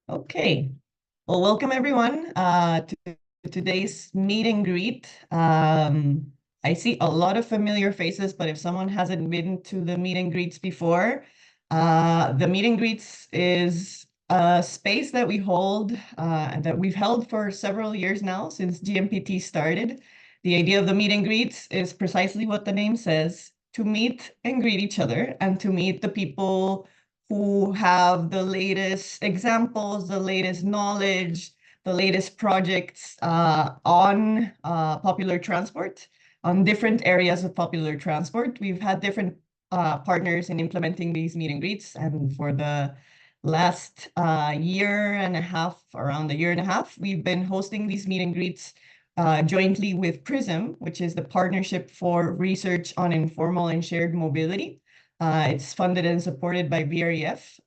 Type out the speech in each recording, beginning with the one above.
Okay. Well, welcome everyone to today's meet and greet. I see a lot of familiar faces, but if someone hasn't been to the meet and greets before, the meet and greets is a space that we hold and that we've held for several years now since GNPT started. The idea of the meet and greets is precisely what the name says, to meet and greet each other and to meet the people who have the latest examples, the latest knowledge, the latest projects on popular transport, on different areas of popular transport. We've had different partners in implementing these meet and greets, and for the last year and a half, around a year and a half, we've been hosting these meet and greets jointly with PRISM, which is the Partnership for Research on Informal and Shared Mobility. It's funded and supported by VREF.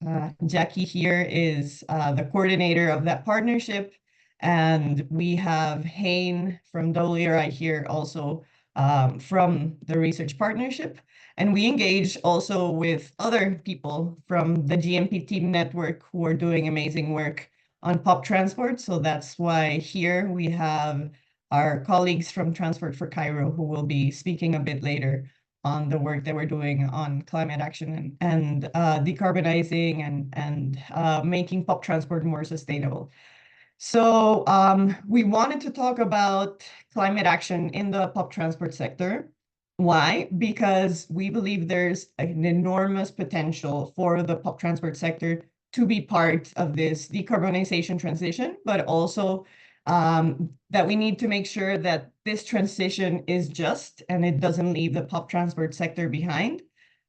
Jackie here is the coordinator of that partnership. And we have Hayne from WRI here also from the research partnership. And we engage also with other people from the GMP team network who are doing amazing work on pop transport. So that's why here we have our colleagues from Transport for Cairo who will be speaking a bit later on the work that we're doing on climate action and decarbonizing and making pop transport more sustainable. So we wanted to talk about climate action in the pop transport sector. Why? Because we believe there's an enormous potential for the pop transport sector to be part of this decarbonization transition, but also that we need to make sure that this transition is just and it doesn't leave the pop transport sector behind,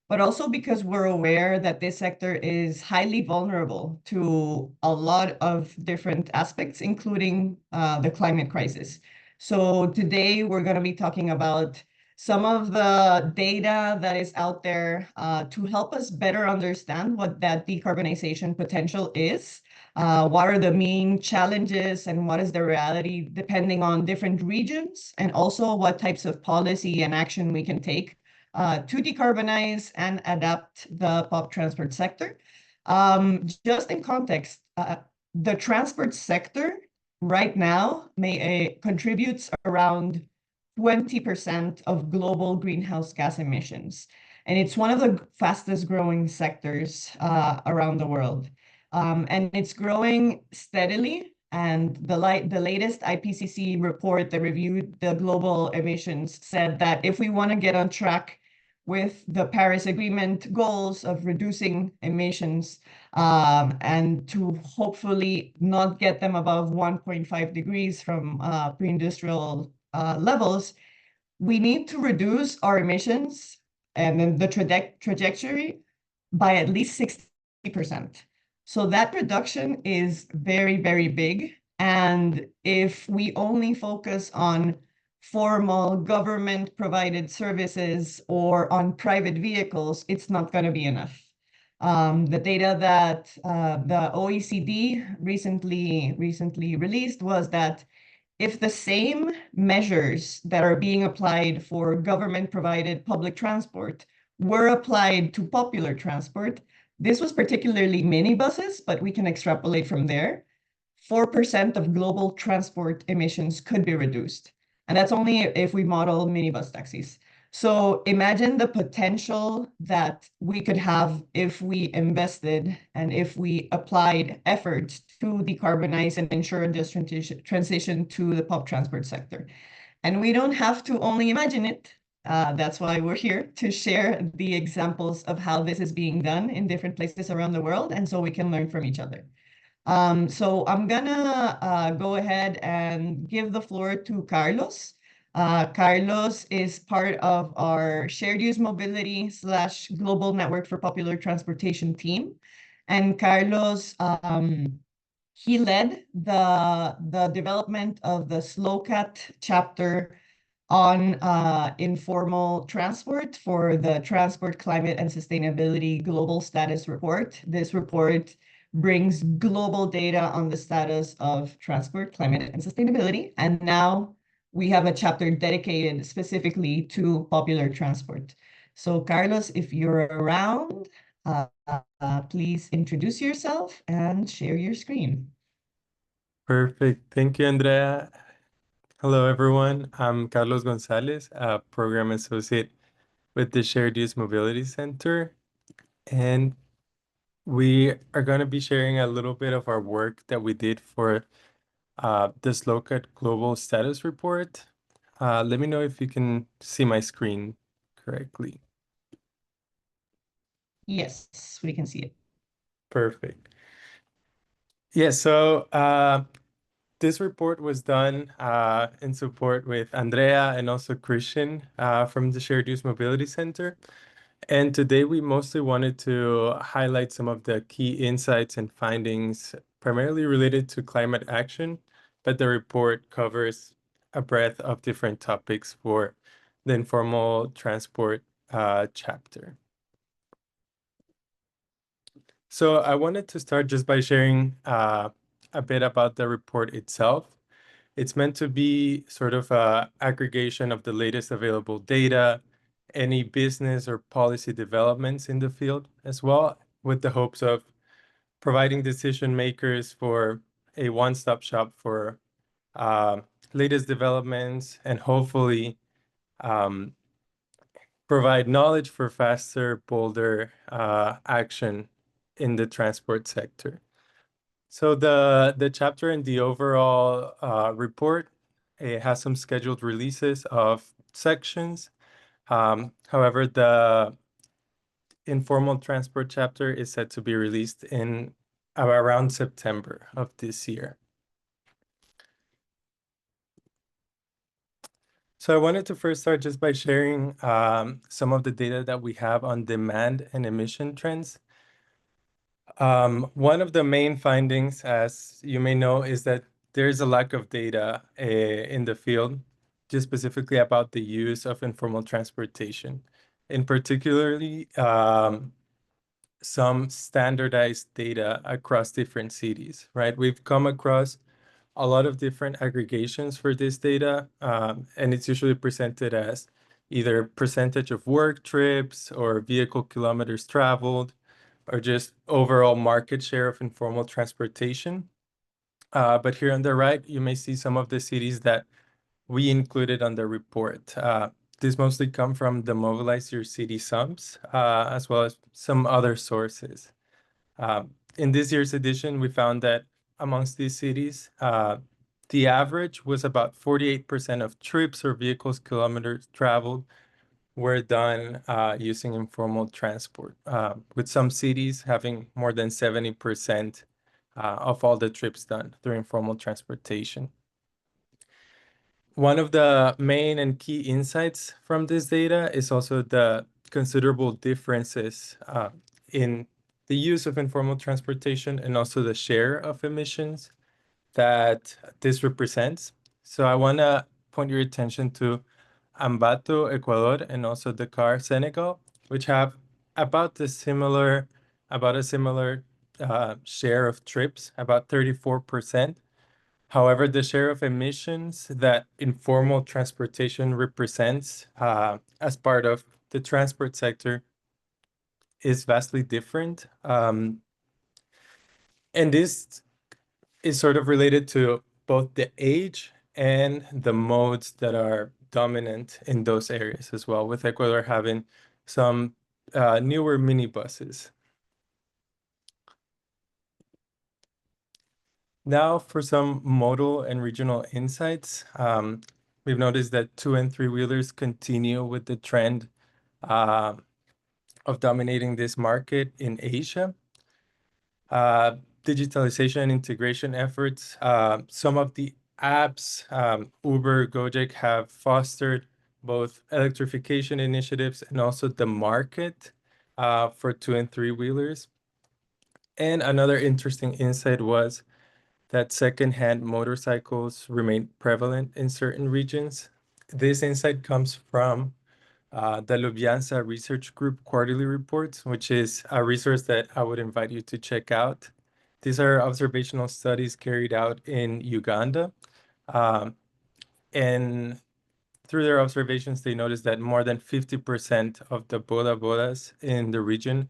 but also because we're aware that this sector is highly vulnerable to a lot of different aspects, including the climate crisis. So today we're going to be talking about some of the data that is out there to help us better understand what that decarbonization potential is. What are the main challenges and what is the reality depending on different regions, and also what types of policy and action we can take to decarbonize and adapt the pop transport sector. Just in context, the transport sector right now contributes around 20% of global greenhouse gas emissions. And it's one of the fastest growing sectors around the world. And it's growing steadily. And the latest IPCC report that reviewed the global emissions said that if we want to get on track with the Paris Agreement goals of reducing emissions and to hopefully not get them above 1.5 degrees from pre-industrial levels, we need to reduce our emissions and then the trajectory by at least 60%. So that reduction is very, very big. And if we only focus on formal government provided services or on private vehicles, it's not going to be enough. The data that the OECD recently released was that if the same measures that are being applied for government provided public transport were applied to popular transport, this was particularly minibuses, but we can extrapolate from there. 4% of global transport emissions could be reduced. And that's only if we model minibus taxis. So imagine the potential that we could have if we invested and if we applied efforts to decarbonize and ensure this transition to the pop transport sector. And we don't have to only imagine it. That's why we're here, to share the examples of how this is being done in different places around the world, and so we can learn from each other. So I'm gonna go ahead and give the floor to Carlos. Carlos is part of our shared use mobility / global network for popular transportation team. And Carlos, he led the development of the SLOCAT chapter on informal transport for the Transport, Climate, and Sustainability Global Status Report. This report brings global data on the status of transport, climate, and sustainability. And now we have a chapter dedicated specifically to popular transport. So Carlos, if you're around, Please introduce yourself and share your screen. Perfect. Thank you, Andrea. Hello, everyone. I'm Carlos Gonzalez, a program associate with the Shared Use Mobility Center. And we are going to be sharing a little bit of our work that we did for this LOCAT Global Status Report. Let me know if you can see my screen correctly. Yes, we can see it. Perfect. Yeah, so this report was done in support with Andrea and also Christian from the Shared Use Mobility Center. And today we mostly wanted to highlight some of the key insights and findings, primarily related to climate action, but the report covers a breadth of different topics for the informal transport chapter. So I wanted to start just by sharing a bit about the report itself. It's meant to be sort of a aggregation of the latest available data, any business or policy developments in the field as well, with the hopes of providing decision makers for a one-stop shop for uh, latest developments and hopefully um, provide knowledge for faster, bolder action in the transport sector. So the chapter in the overall report, it has some scheduled releases of sections. However, the informal transport chapter is set to be released in around September of this year. So I wanted to first start just by sharing some of the data that we have on demand and emission trends. One of the main findings, as you may know, is that there's a lack of data in the field, just specifically about the use of informal transportation. In particularly, some standardized data across different cities, right? We've come across a lot of different aggregations for this data, and it's usually presented as either percentage of work trips or vehicle kilometers traveled, or just overall market share of informal transportation. But here on the right, you may see some of the cities that we included on the report. These mostly come from the Mobilize Your City sums, as well as some other sources. In this year's edition, we found that amongst these cities, the average was about 48% of trips or vehicles kilometers traveled were done using informal transport, with some cities having more than 70% of all the trips done through informal transportation. One of the main and key insights from this data is also the considerable differences in the use of informal transportation and also the share of emissions that this represents. So I want to point your attention to Ambato, Ecuador, and also Dakar, Senegal, which have about about a similar share of trips, about 34%. However, the share of emissions that informal transportation represents as part of the transport sector is vastly different. And this is sort of related to both the age and the modes that are dominant in those areas as well, with Ecuador having some newer minibuses. Now for some modal and regional insights. We've noticed that two and three wheelers continue with the trend uh, of dominating this market in Asia. Digitalization and integration efforts. Some of the apps, Uber, Gojek, have fostered both electrification initiatives and also the market for two and three wheelers. And another interesting insight was that secondhand motorcycles remain prevalent in certain regions. This insight comes from the Lubyansa Research Group quarterly reports, which is a resource that I would invite you to check out. These are observational studies carried out in Uganda. Um, and through their observations, they noticed that more than 50% of the boda bodas in the region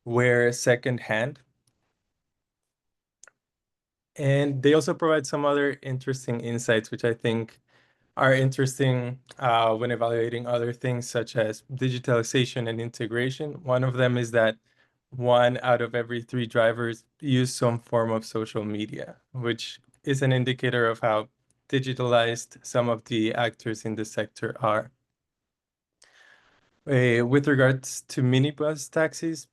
were secondhand. And they also provide some other interesting insights, which I think are interesting when evaluating other things such as digitalization and integration. One of them is that 1 out of every 3 drivers use some form of social media, which is an indicator of how digitalized some of the actors in the sector are. With regards to minibus taxis,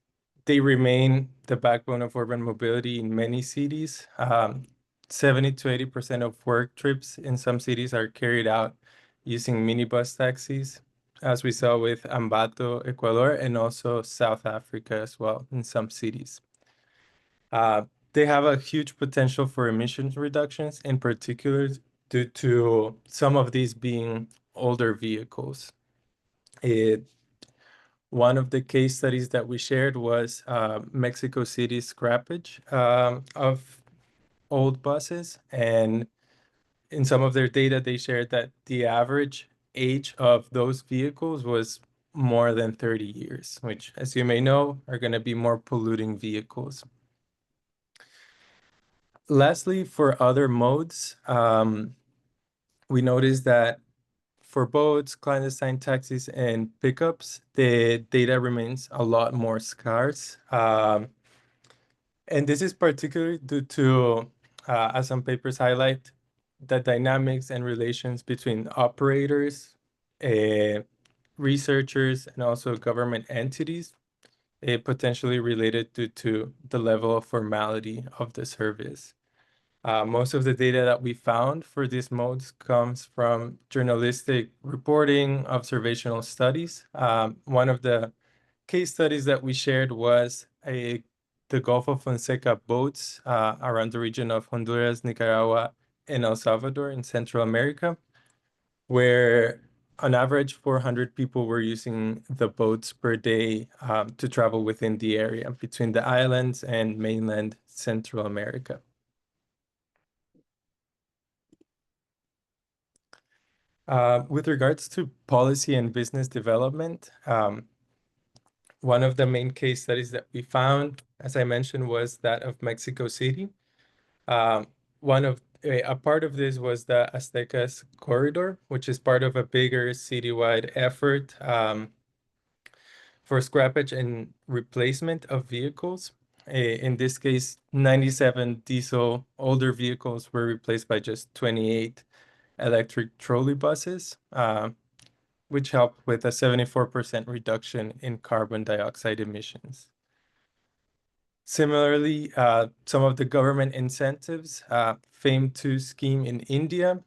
they remain the backbone of urban mobility in many cities. 70 to 80% of work trips in some cities are carried out using minibus taxis, as we saw with Ambato, Ecuador, and also South Africa as well in some cities. They have a huge potential for emissions reductions, in particular due to some of these being older vehicles. One of the case studies that we shared was Mexico City scrappage of old buses. And in some of their data, they shared that the average age of those vehicles was more than 30 years, which, as you may know, are going to be more polluting vehicles. Lastly, for other modes, we noticed that for boats, clandestine taxis, and pickups, the data remains a lot more scarce. And this is particularly due to, as some papers highlight, the dynamics and relations between operators, uh, researchers, and also government entities, potentially related to the level of formality of the service. Most of the data that we found for these modes comes from journalistic reporting, observational studies. One of the case studies that we shared was the Gulf of Fonseca boats around the region of Honduras, Nicaragua, and El Salvador in Central America, where on average 400 people were using the boats per day to travel within the area between the islands and mainland Central America. With regards to policy and business development, one of the main case studies that we found, as I mentioned, was that of Mexico City. Um, a part of this was the Aztecas corridor, which is part of a bigger citywide effort for scrappage and replacement of vehicles. In this case, 97 diesel older vehicles were replaced by just 28 electric trolley buses, which helped with a 74% reduction in carbon dioxide emissions. Similarly, some of the government incentives, FAME 2 scheme in India,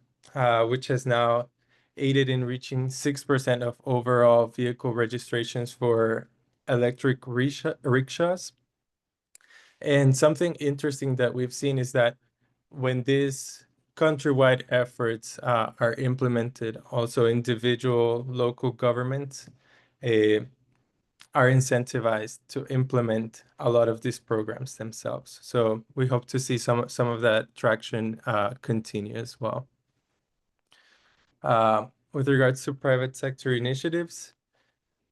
which has now aided in reaching 6% of overall vehicle registrations for electric rickshaws. And something interesting that we've seen is that when these countrywide efforts are implemented, also individual local governments are incentivized to implement a lot of these programs themselves. So we hope to see some of that traction continue as well. With regards to private sector initiatives,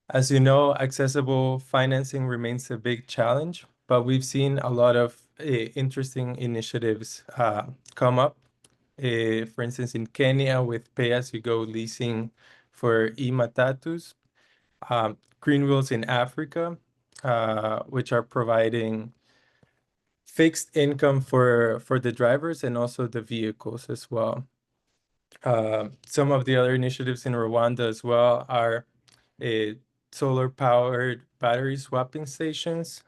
as you know, accessible financing remains a big challenge, but we've seen a lot of interesting initiatives come up. For instance, in Kenya with pay-as-you-go leasing for e-matatus, Green Wheels in Africa, which are providing fixed income for the drivers and also the vehicles as well. Some of the other initiatives in Rwanda as well are solar-powered battery swapping stations.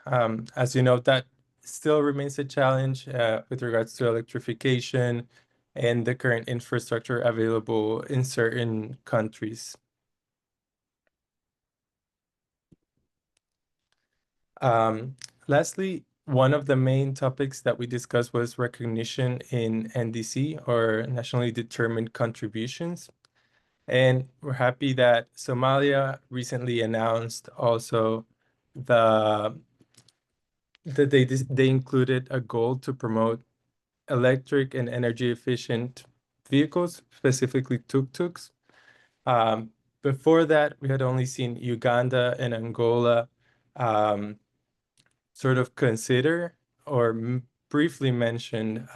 As you know, that still remains a challenge with regards to electrification and the current infrastructure available in certain countries. Lastly, one of the main topics that we discussed was recognition in NDC, or nationally determined contributions. And we're happy that Somalia recently announced also that they included a goal to promote electric and energy efficient vehicles, specifically tuk-tuks. Before that, we had only seen Uganda and Angola sort of consider or briefly mention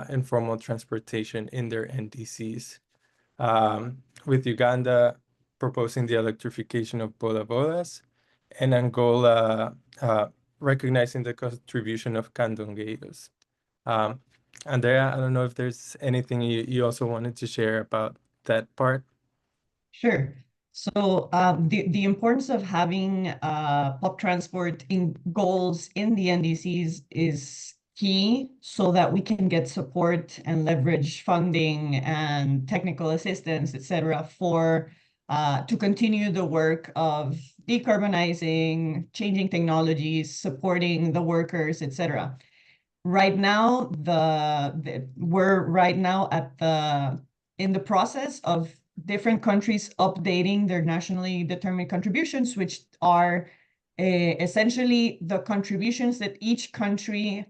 informal transportation in their NDCs. With Uganda proposing the electrification of boda bodas, and Angola recognizing the contribution of candongueiros. Um, Andrea, I don't know if there's anything you also wanted to share about that part. Sure. So the importance of having pop transport in goals in the NDCs is key so that we can get support and leverage funding and technical assistance, et cetera, for to continue the work of decarbonizing, changing technologies, supporting the workers, et cetera. Right now, we're right now at the in the process of different countries updating their nationally determined contributions, which are essentially the contributions that each country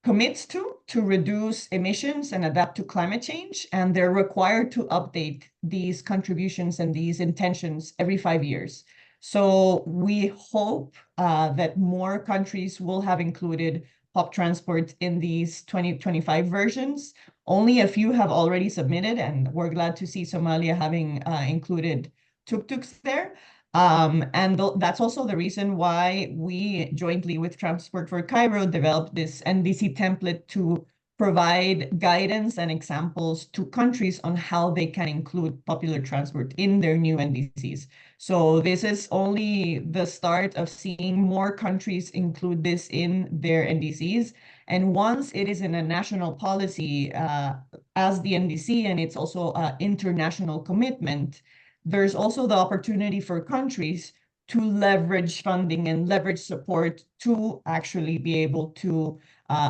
commits to reduce emissions and adapt to climate change, and they're required to update these contributions and these intentions every 5 years. So we hope that more countries will have included pop transport in these 2025 versions. Only a few have already submitted, and we're glad to see Somalia having included tuk-tuks there. And that's also the reason why we jointly with Transport for Cairo developed this NDC template to provide guidance and examples to countries on how they can include popular transport in their new NDCs. So this is only the start of seeing more countries include this in their NDCs. And once it is in a national policy as the NDC, and it's also an international commitment, there's also the opportunity for countries to leverage funding and leverage support to actually be able to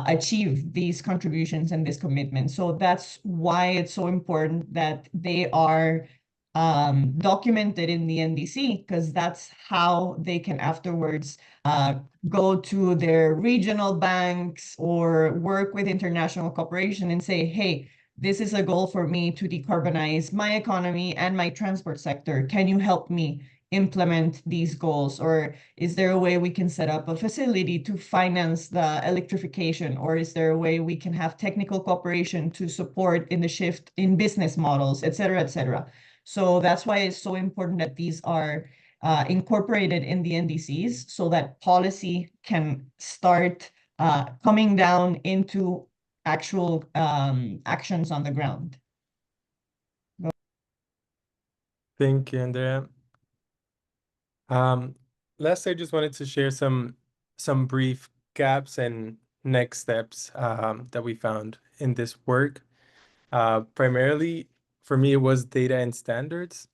achieve these contributions and this commitment. So that's why it's so important that they are documented in the NDC, because that's how they can afterwards go to their regional banks or work with international cooperation and say, hey, this is a goal for me to decarbonize my economy and my transport sector. Can you help me implement these goals? Or is there a way we can set up a facility to finance the electrification? Or is there a way we can have technical cooperation to support in the shift in business models, et cetera, et cetera? So that's why it's so important that these are incorporated in the NDCs so that policy can start coming down into actual actions on the ground. Thank you, Andrea. Last, I just wanted to share some brief gaps and next steps that we found in this work. Primarily, for me, it was data and standards.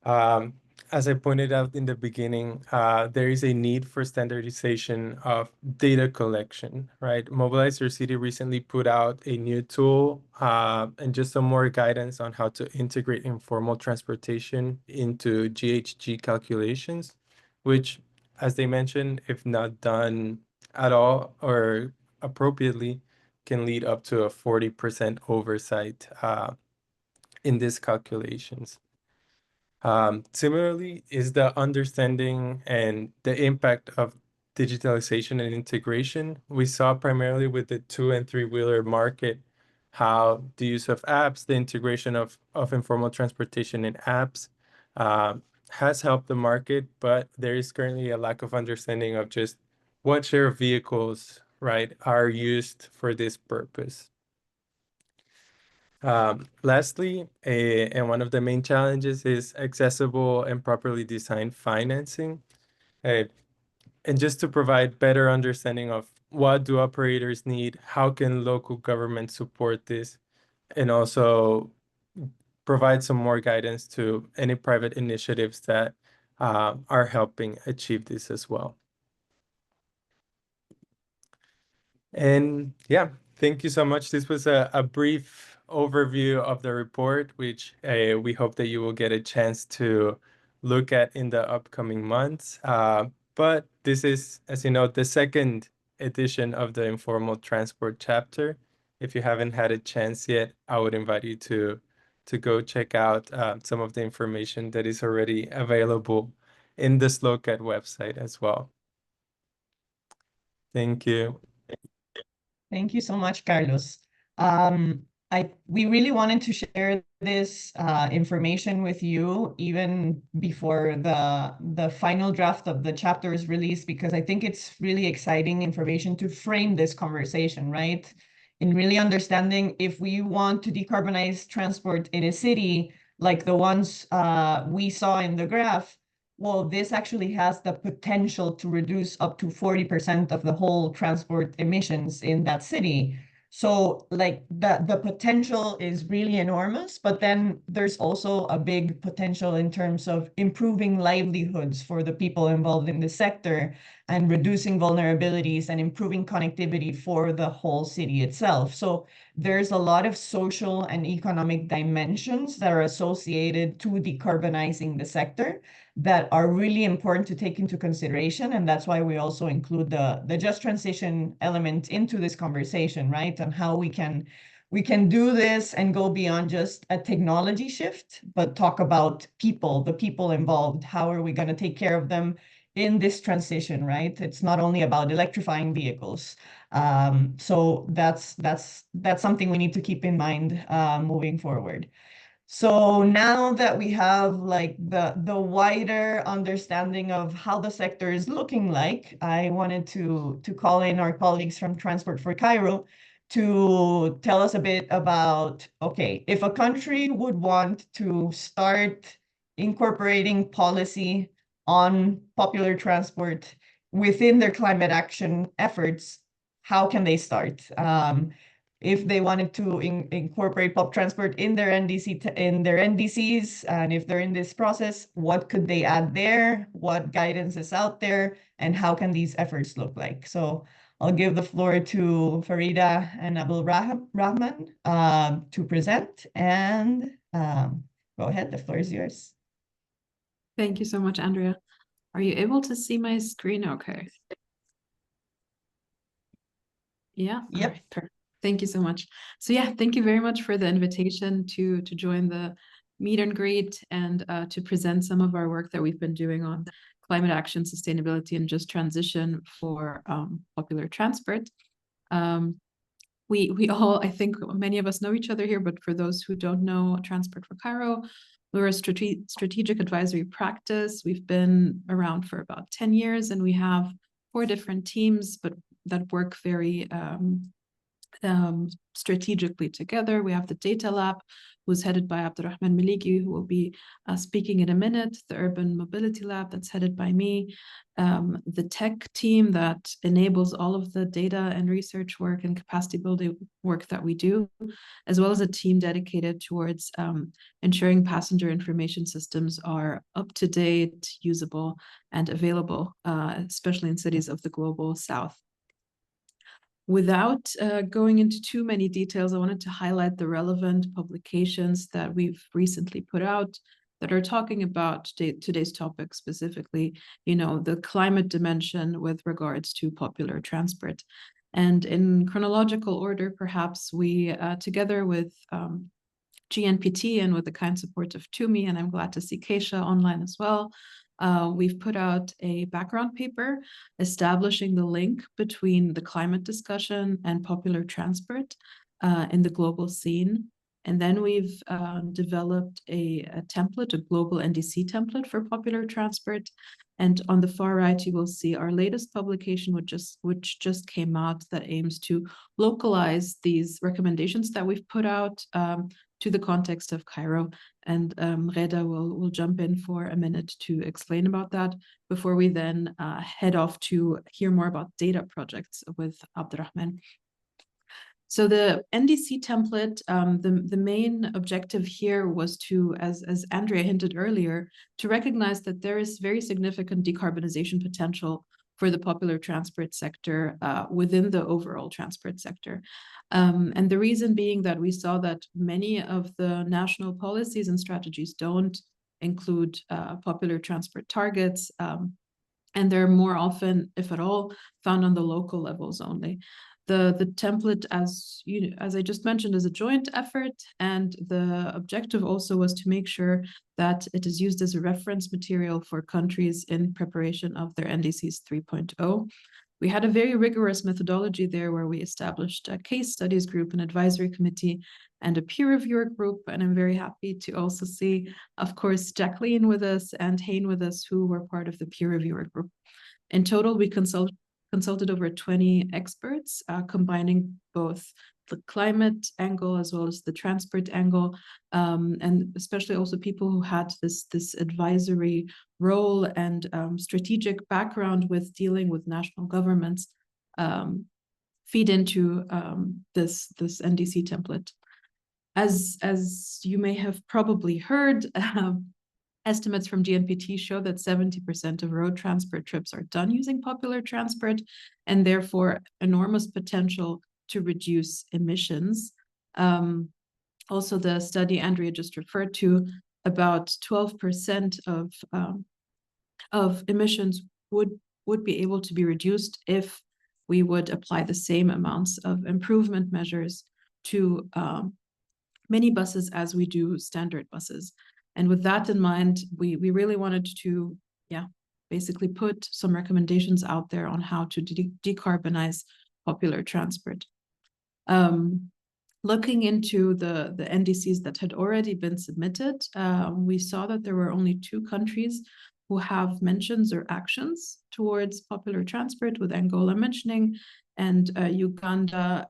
Um, as I pointed out in the beginning, there is a need for standardization of data collection, right? Mobilize Your City recently put out a new tool and just some more guidance on how to integrate informal transportation into GHG calculations, which, as they mentioned, if not done at all or appropriately, can lead up to a 40% oversight in these calculations. Similarly, is the understanding and the impact of digitalization and integration. We saw primarily with the 2- and 3-wheeler market how the use of apps, the integration of informal transportation in apps has helped the market, but there is currently a lack of understanding of just what share of vehicles, right, are used for this purpose. Lastly, and one of the main challenges is accessible and properly designed financing. Uh, and just to provide better understanding of what do operators need, how can local governments support this, and also provide some more guidance to any private initiatives that are helping achieve this as well. And yeah, thank you so much. This was a brief overview of the report, which we hope that you will get a chance to look at in the upcoming months. But this is, as you know, the second edition of the informal transport chapter. If you haven't had a chance yet, I would invite you to go check out some of the information that is already available in the SLOCAT website as well. Thank you. Thank you so much, Carlos. Um, we really wanted to share this information with you even before the final draft of the chapter is released, because I think it's really exciting information to frame this conversation, right? In really understanding if we want to decarbonize transport in a city like the ones we saw in the graph, well, this actually has the potential to reduce up to 40% of the whole transport emissions in that city. So like the potential is really enormous, but then there's also a big potential in terms of improving livelihoods for the people involved in the sector and reducing vulnerabilities and improving connectivity for the whole city itself. So there's a lot of social and economic dimensions that are associated to decarbonizing the sector that are really important to take into consideration. And that's why we also include the just transition element into this conversation, right? And how we can do this and go beyond just a technology shift, but talk about people, the people involved. How are we going to take care of them in this transition, right? It's not only about electrifying vehicles. So that's something we need to keep in mind moving forward. So now that we have like the wider understanding of how the sector is looking like, I wanted to call in our colleagues from Transport for Cairo to tell us a bit about, okay, if a country would want to start incorporating policy on popular transport within their climate action efforts, how can they start? If they wanted to incorporate pop transport in their NDCs, and if they're in this process, what could they add there? What guidance is out there, and how can these efforts look like? So I'll give the floor to Farida and Abdul Rahman to present, and go ahead, the floor is yours. Thank you so much, Andrea. Are you able to see my screen okay? Yeah? Yep. All right, perfect. Thank you so much. So yeah, thank you very much for the invitation to join the meet and greet and to present some of our work that we've been doing on climate action, sustainability, and just transition for popular transport. We all, I think many of us know each other here, but for those who don't know Transport for Cairo, we're a strategic advisory practice. We've been around for about 10 years, and we have 4 different teams, but that work very strategically together. We have the data lab, who's headed by Abdurrahman Maliki, who will be speaking in a minute, the urban mobility lab that's headed by me, the tech team that enables all of the data and research work and capacity building work that we do, as well as a team dedicated towards ensuring passenger information systems are up to date, usable, and available, especially in cities of the global south. Without going into too many details, I wanted to highlight the relevant publications that we've recently put out that are talking about today's topic, specifically, the climate dimension with regards to popular transport. And in chronological order, perhaps we, together with GNPT and with the kind support of Tumi, and I'm glad to see Keisha online as well, we've put out a background paper establishing the link between the climate discussion and popular transport in the global scene. And then we've developed a template, a global NDC template for popular transport. And on the far right, you will see our latest publication, which just came out, that aims to localize these recommendations that we've put out to the context of Cairo. And Reda will jump in for a minute to explain about that before we then head off to hear more about data projects with Abdurrahman. So the NDC template, the main objective here was to, as Andrea hinted earlier, to recognize that there is very significant decarbonization potential for the popular transport sector within the overall transport sector. And the reason being that we saw that many of the national policies and strategies don't include popular transport targets, and they're more often, if at all, found on the local levels only. The template, as I just mentioned, is a joint effort, and the objective also was to make sure that it is used as a reference material for countries in preparation of their NDCs 3.0. We had a very rigorous methodology there where we established a case studies group, an advisory committee, and a peer reviewer group. And I'm very happy to also see, of course, Jacqueline with us and Hein with us, who were part of the peer reviewer group. In total, we consulted over 20 experts, combining both the climate angle as well as the transport angle, and especially also people who had this advisory role and strategic background with dealing with national governments feed into this NDC template. As you may have probably heard, estimates from GNPT show that 70% of road transport trips are done using popular transport, and therefore enormous potential to reduce emissions. Also, the study Andrea just referred to, about 12% of emissions would be able to be reduced if we would apply the same amounts of improvement measures to minibuses as we do standard buses. And with that in mind, we really wanted to, basically put some recommendations out there on how to decarbonize popular transport. Looking into the NDCs that had already been submitted, we saw that there were only 2 countries who have mentions or actions towards popular transport, with Angola mentioning, and Uganda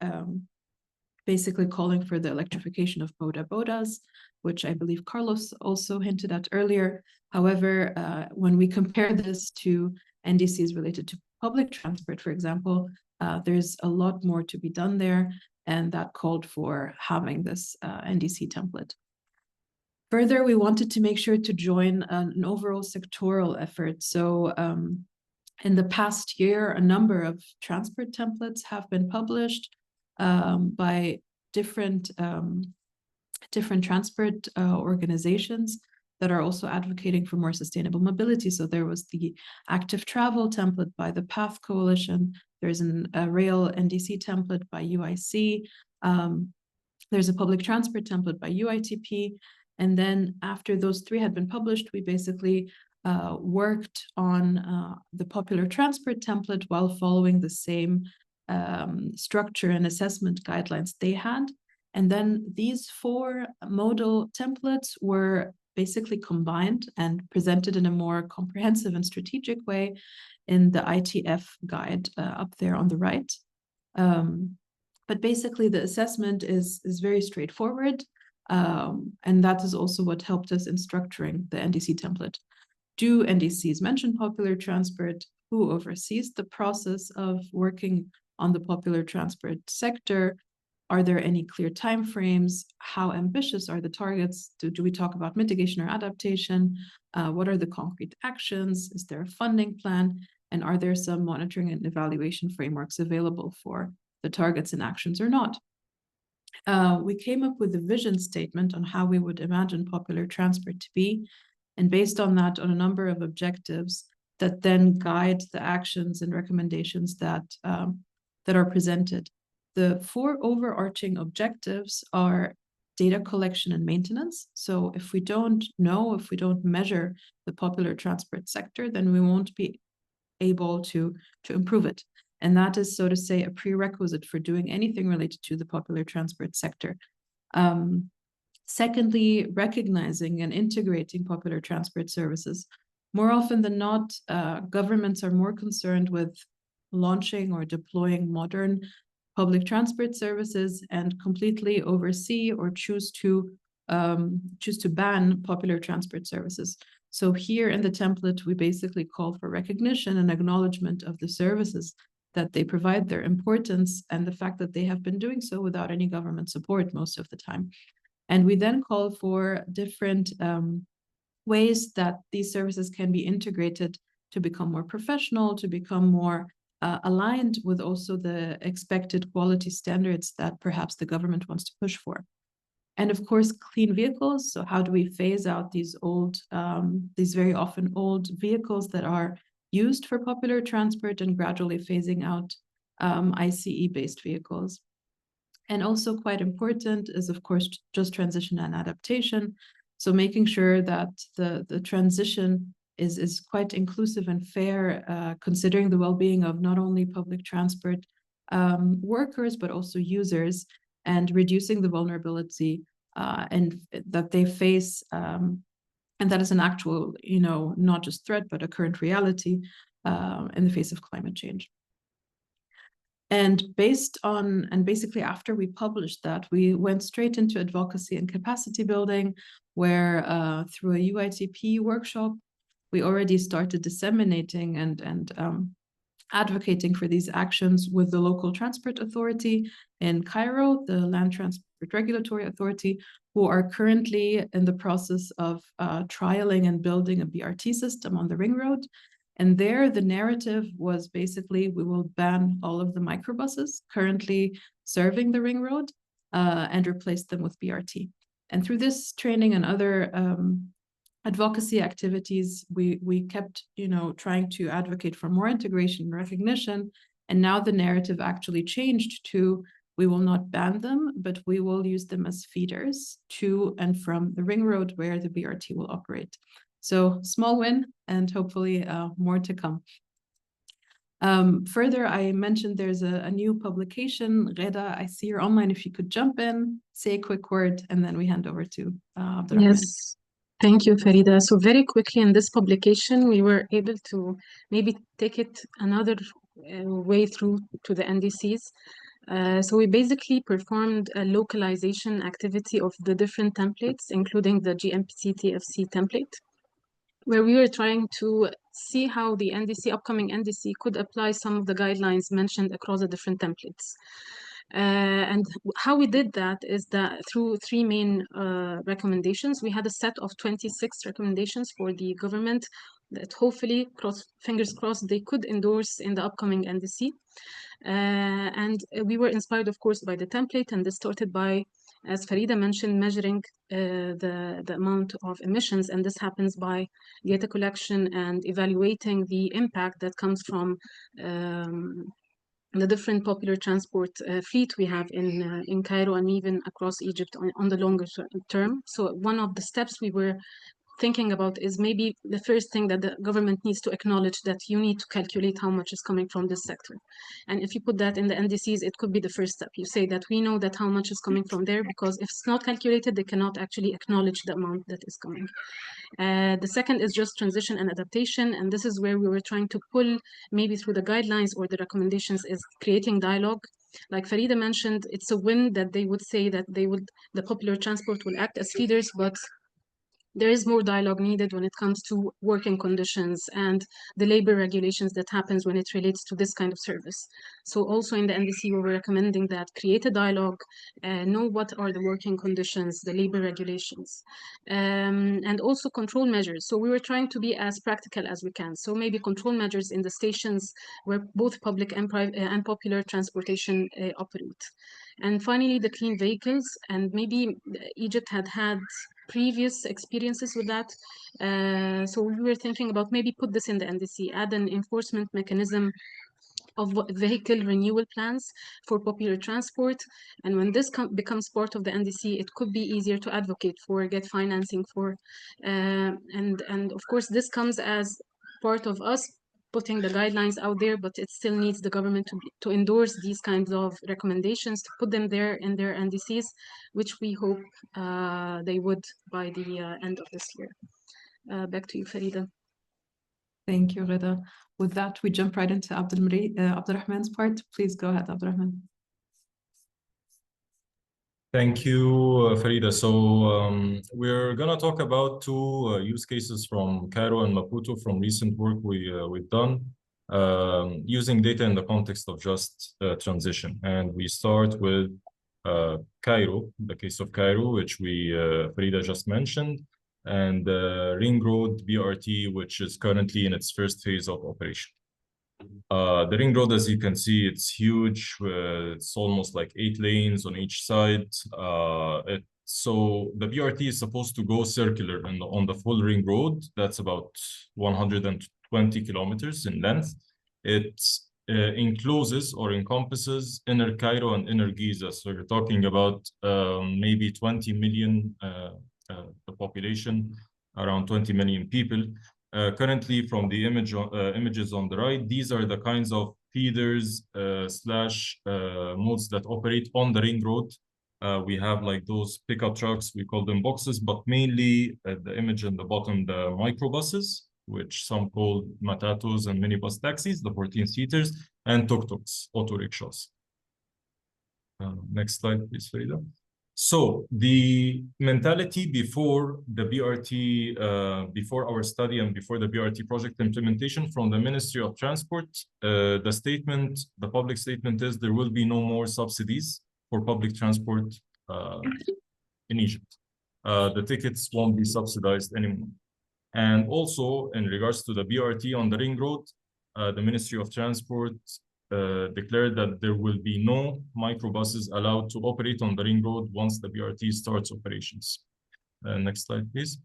basically calling for the electrification of bodas, which I believe Carlos also hinted at earlier. However, when we compare this to NDCs related to public transport, for example, there's a lot more to be done there, and that called for having this NDC template. Further, we wanted to make sure to join an overall sectoral effort. So in the past year, a number of transport templates have been published by different transport organizations that are also advocating for more sustainable mobility. So there was the active travel template by the PATH Coalition. There's a rail NDC template by UIC. There's a public transport template by UITP. And then after those 3 had been published, we basically worked on the popular transport template while following the same structure and assessment guidelines they had. And then these 4 modal templates were basically combined and presented in a more comprehensive and strategic way in the ITF guide up there on the right. But basically the assessment is very straightforward. And that is also what helped us in structuring the NDC template. Do NDCs mention popular transport? Who oversees the process of working on the popular transport sector? Are there any clear timeframes? How ambitious are the targets? Do we talk about mitigation or adaptation? What are the concrete actions? Is there a funding plan? And are there some monitoring and evaluation frameworks available for the targets and actions or not? We came up with a vision statement on how we would imagine popular transport to be, and based on that, on a number of objectives that then guide the actions and recommendations that are presented. The 4 overarching objectives are data collection and maintenance. So if we don't measure the popular transport sector, then we won't be able to improve it. And that is, so to say, a prerequisite for doing anything related to the popular transport sector. Secondly, recognizing and integrating popular transport services. More often than not, governments are more concerned with launching or deploying modern public transport services and completely oversee or choose to ban popular transport services. So here in the template, we basically call for recognition and acknowledgement of the services that they provide, their importance, and the fact that they have been doing so without any government support most of the time. And we then call for different ways that these services can be integrated to become more professional, to become more aligned with also the expected quality standards that perhaps the government wants to push for. And of course, clean vehicles. So how do we phase out these very often old vehicles that are used for popular transport and gradually phasing out ICE-based vehicles? And also quite important is, of course, just transition and adaptation. So making sure that the transition is quite inclusive and fair, considering the well-being of not only public transport workers, but also users, and reducing the vulnerability and that they face, and that is an actual, not just threat, but a current reality in the face of climate change. And basically after we published that, we went straight into advocacy and capacity building, where through a UITP workshop, we already started disseminating and advocating for these actions with the local transport authority in Cairo, the Land Transport Regulatory Authority, who are currently in the process of trialing and building a BRT system on the ring road. And there, the narrative was basically, we will ban all of the microbuses currently serving the ring road and replace them with BRT. And through this training and other advocacy activities, we kept, trying to advocate for more integration and recognition. And now the narrative actually changed to, we will not ban them, but we will use them as feeders to and from the ring road where the BRT will operate. So small win, and hopefully more to come. Further, I mentioned there's a new publication. Reda, I see you're online. If you could jump in, say a quick word, and then we hand over to Abdurrahman. Yes, thank you, Farida. So very quickly in this publication, we were able to maybe take it another way through to the NDCs. So we basically performed a localization activity of the different templates, including the GNPT TFC template, where we were trying to see how the upcoming NDC could apply some of the guidelines mentioned across the different templates. And how we did that is that through three main recommendations. We had a set of 26 recommendations for the government that hopefully, fingers crossed, they could endorse in the upcoming NDC. And we were inspired, of course, by the template, and this started by, as Farida mentioned, measuring the amount of emissions, and this happens by data collection and evaluating the impact that comes from the different popular transport fleet we have in Cairo and even across Egypt on the longer term. So one of the steps we were thinking about is maybe the first thing that the government needs to acknowledge, that you need to calculate how much is coming from this sector. And if you put that in the NDCs, it could be the first step. You say that we know that how much is coming from there, because if it's not calculated, they cannot actually acknowledge the amount that is coming. The second is just transition and adaptation. And this is where we were trying to pull, maybe through the guidelines or the recommendations, is creating dialogue. Like Farida mentioned, it's a win that they would say that the popular transport will act as feeders, but there is more dialogue needed when it comes to working conditions and the labor regulations that happens when it relates to this kind of service. So also in the NDC, we were recommending that create a dialogue, know what are the working conditions, the labor regulations, and also control measures. So we were trying to be as practical as we can. So maybe control measures in the stations where both public and private and popular transportation operate. And finally, the clean vehicles, and maybe Egypt had previous experiences with that. So we were thinking about maybe put this in the NDC, add an enforcement mechanism of vehicle renewal plans for popular transport. And when this becomes part of the NDC, it could be easier to advocate for, get financing for. And of course, this comes as part of us putting the guidelines out there, but it still needs the government to endorse these kinds of recommendations, to put them there in their NDCs, which we hope they would by the end of this year. Back to you, Farida. Thank you, Reda. With that, we jump right into Abdurrahman's part. Please go ahead, Abdurrahman. Thank you, Farida. So we're going to talk about two use cases from Cairo and Maputo from recent work we've done using data in the context of just transition. And we start with Cairo, the case of Cairo, which Farida just mentioned, and Ring Road BRT, which is currently in its first phase of operation. The Ring Road, as you can see, it's huge. It's almost like 8 lanes on each side. So the BRT is supposed to go circular on the full Ring Road. That's about 120 kilometers in length. It encloses or encompasses inner Cairo and inner Giza. So you're talking about maybe 20 million, the population, around 20 million people. Currently, from the images on the right, these are the kinds of feeders slash modes that operate on the ring road. We have like those pickup trucks, we call them boxes, but mainly the image on the bottom, the microbuses, which some call matatus and minibus taxis, the 14-seaters, and tuk-tuks, auto rickshaws. Next slide, please, Farida. So the mentality before the BRT, before our study and before the BRT project implementation from the Ministry of Transport, the public statement is there will be no more subsidies for public transport in Egypt. The tickets won't be subsidized anymore. And also in regards to the BRT on the ring road, the Ministry of Transport declared that there will be no microbuses allowed to operate on the ring road once the BRT starts operations. Next slide, please.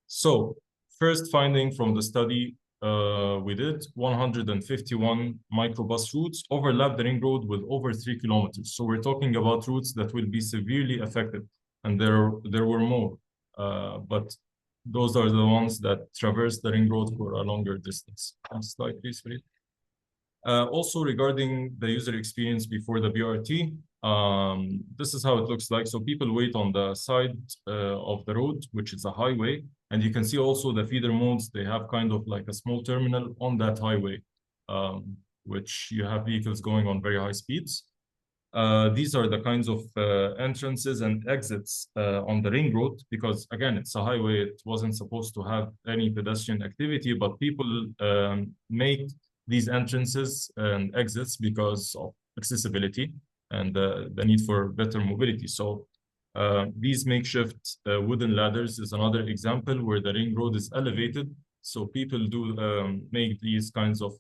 So first finding from the study we did, 151 microbus routes overlap the ring road with over 3 kilometers. So we're talking about routes that will be severely affected, and there were more, but those are the ones that traverse the ring road for a longer distance. Next slide, please, Farid. Also regarding the user experience before the BRT, this is how it looks like. So people wait on the side of the road, which is a highway. And you can see also the feeder modes, they have kind of like a small terminal on that highway, which you have vehicles going on very high speeds. These are the kinds of entrances and exits on the ring road, because again, it's a highway. It wasn't supposed to have any pedestrian activity, but people make these entrances and exits because of accessibility and the need for better mobility. So these makeshift wooden ladders is another example where the ring road is elevated. So people do make these kinds of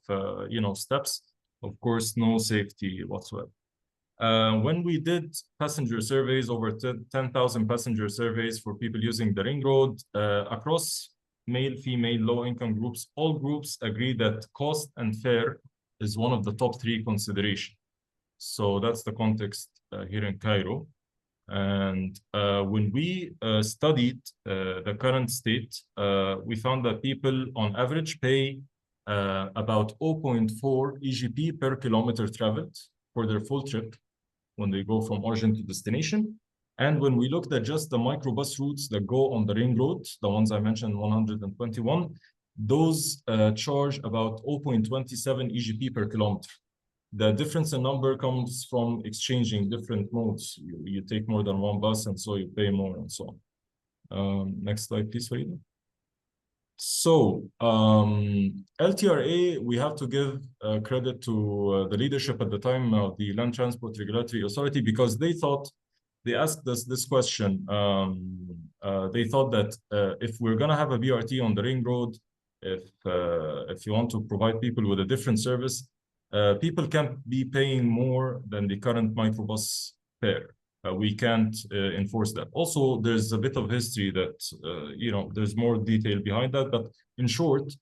steps. Of course, no safety whatsoever. When we did passenger surveys, over 10,000 passenger surveys for people using the ring road across male, female, low-income groups, all groups agree that cost and fare is one of the top 3 considerations. So that's the context here in Cairo. And when we studied the current state, we found that people on average pay about 0.4 EGP per kilometer traveled for their full trip when they go from origin to destination. And when we looked at just the microbus routes that go on the ring road, the ones I mentioned, 121, those charge about 0.27 EGP per kilometer. The difference in number comes from exchanging different modes. You take more than one bus, and so you pay more and so on. Next slide, please, Farida. So LTRA, we have to give credit to the leadership at the time of the Land Transport Regulatory Authority, because they asked us this question. They thought that if we're going to have a BRT on the ring road, if you want to provide people with a different service, people can't be paying more than the current microbus fare. We can't enforce that. Also, there's a bit of history that, there's more detail behind that. But in short,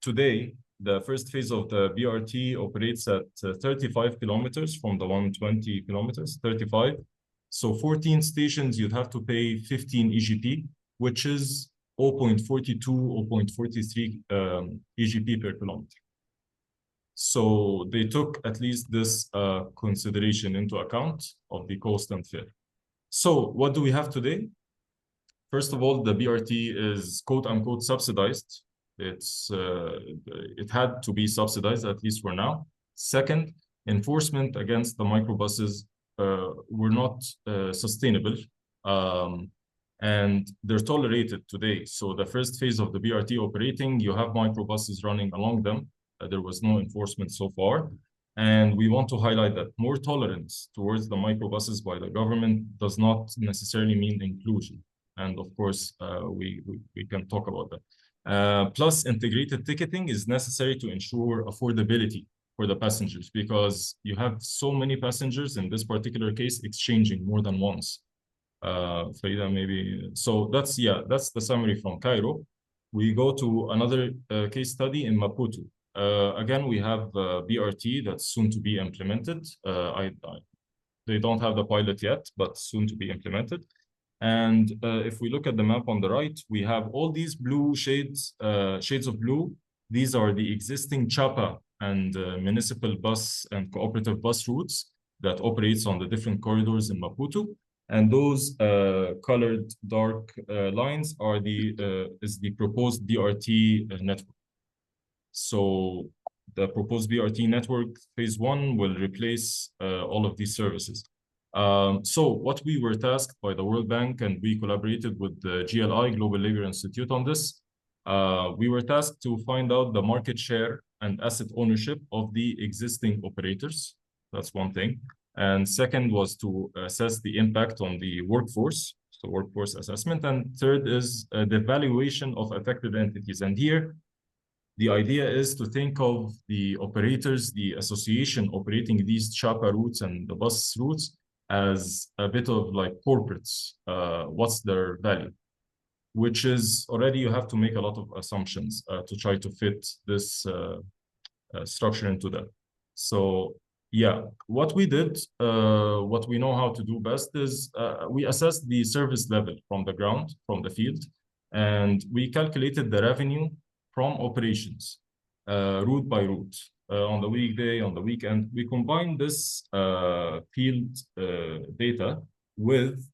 today, the first phase of the BRT operates at 35 kilometers from the 120 kilometers, 35. So 14 stations, you'd have to pay 15 EGP, which is 0.42, 0.43 EGP per kilometer. So they took at least this consideration into account of the cost and fare. So what do we have today? First of all, the BRT is quote unquote subsidized. It had to be subsidized, at least for now. Second, enforcement against the microbuses were not sustainable. And they're tolerated today. So the first phase of the BRT operating, you have microbuses running along them. There was no enforcement so far. And we want to highlight that more tolerance towards the microbuses by the government does not necessarily mean inclusion. And of course, we can talk about that. Plus, integrated ticketing is necessary to ensure affordability for the passengers, because you have so many passengers in this particular case exchanging more than once. Farida, maybe. So that's the summary from Cairo. We go to another case study in Maputo. Again, we have BRT that's soon to be implemented. They don't have the pilot yet, but soon to be implemented. And if we look at the map on the right, we have all these blue shades of blue. These are the existing Chapa and municipal bus and cooperative bus routes that operates on the different corridors in Maputo. And those colored dark lines are is the proposed BRT network. So the proposed BRT network phase 1 will replace all of these services. So what we were tasked by the World Bank, and we collaborated with the GLI, Global Labor Institute, on this. We were tasked to find out the market share and asset ownership of the existing operators. That's one thing. And second was to assess the impact on the workforce, so workforce assessment. And third is the valuation of affected entities. And here, the idea is to think of the operators, the association operating these Chapa routes and the bus routes as a bit of like corporates. What's their value? Which is already, you have to make a lot of assumptions to try to fit this structure into that. So yeah, what we did, what we know how to do best is we assessed the service level from the ground, from the field, and we calculated the revenue from operations, route by route, on the weekday, on the weekend. We combined this field data with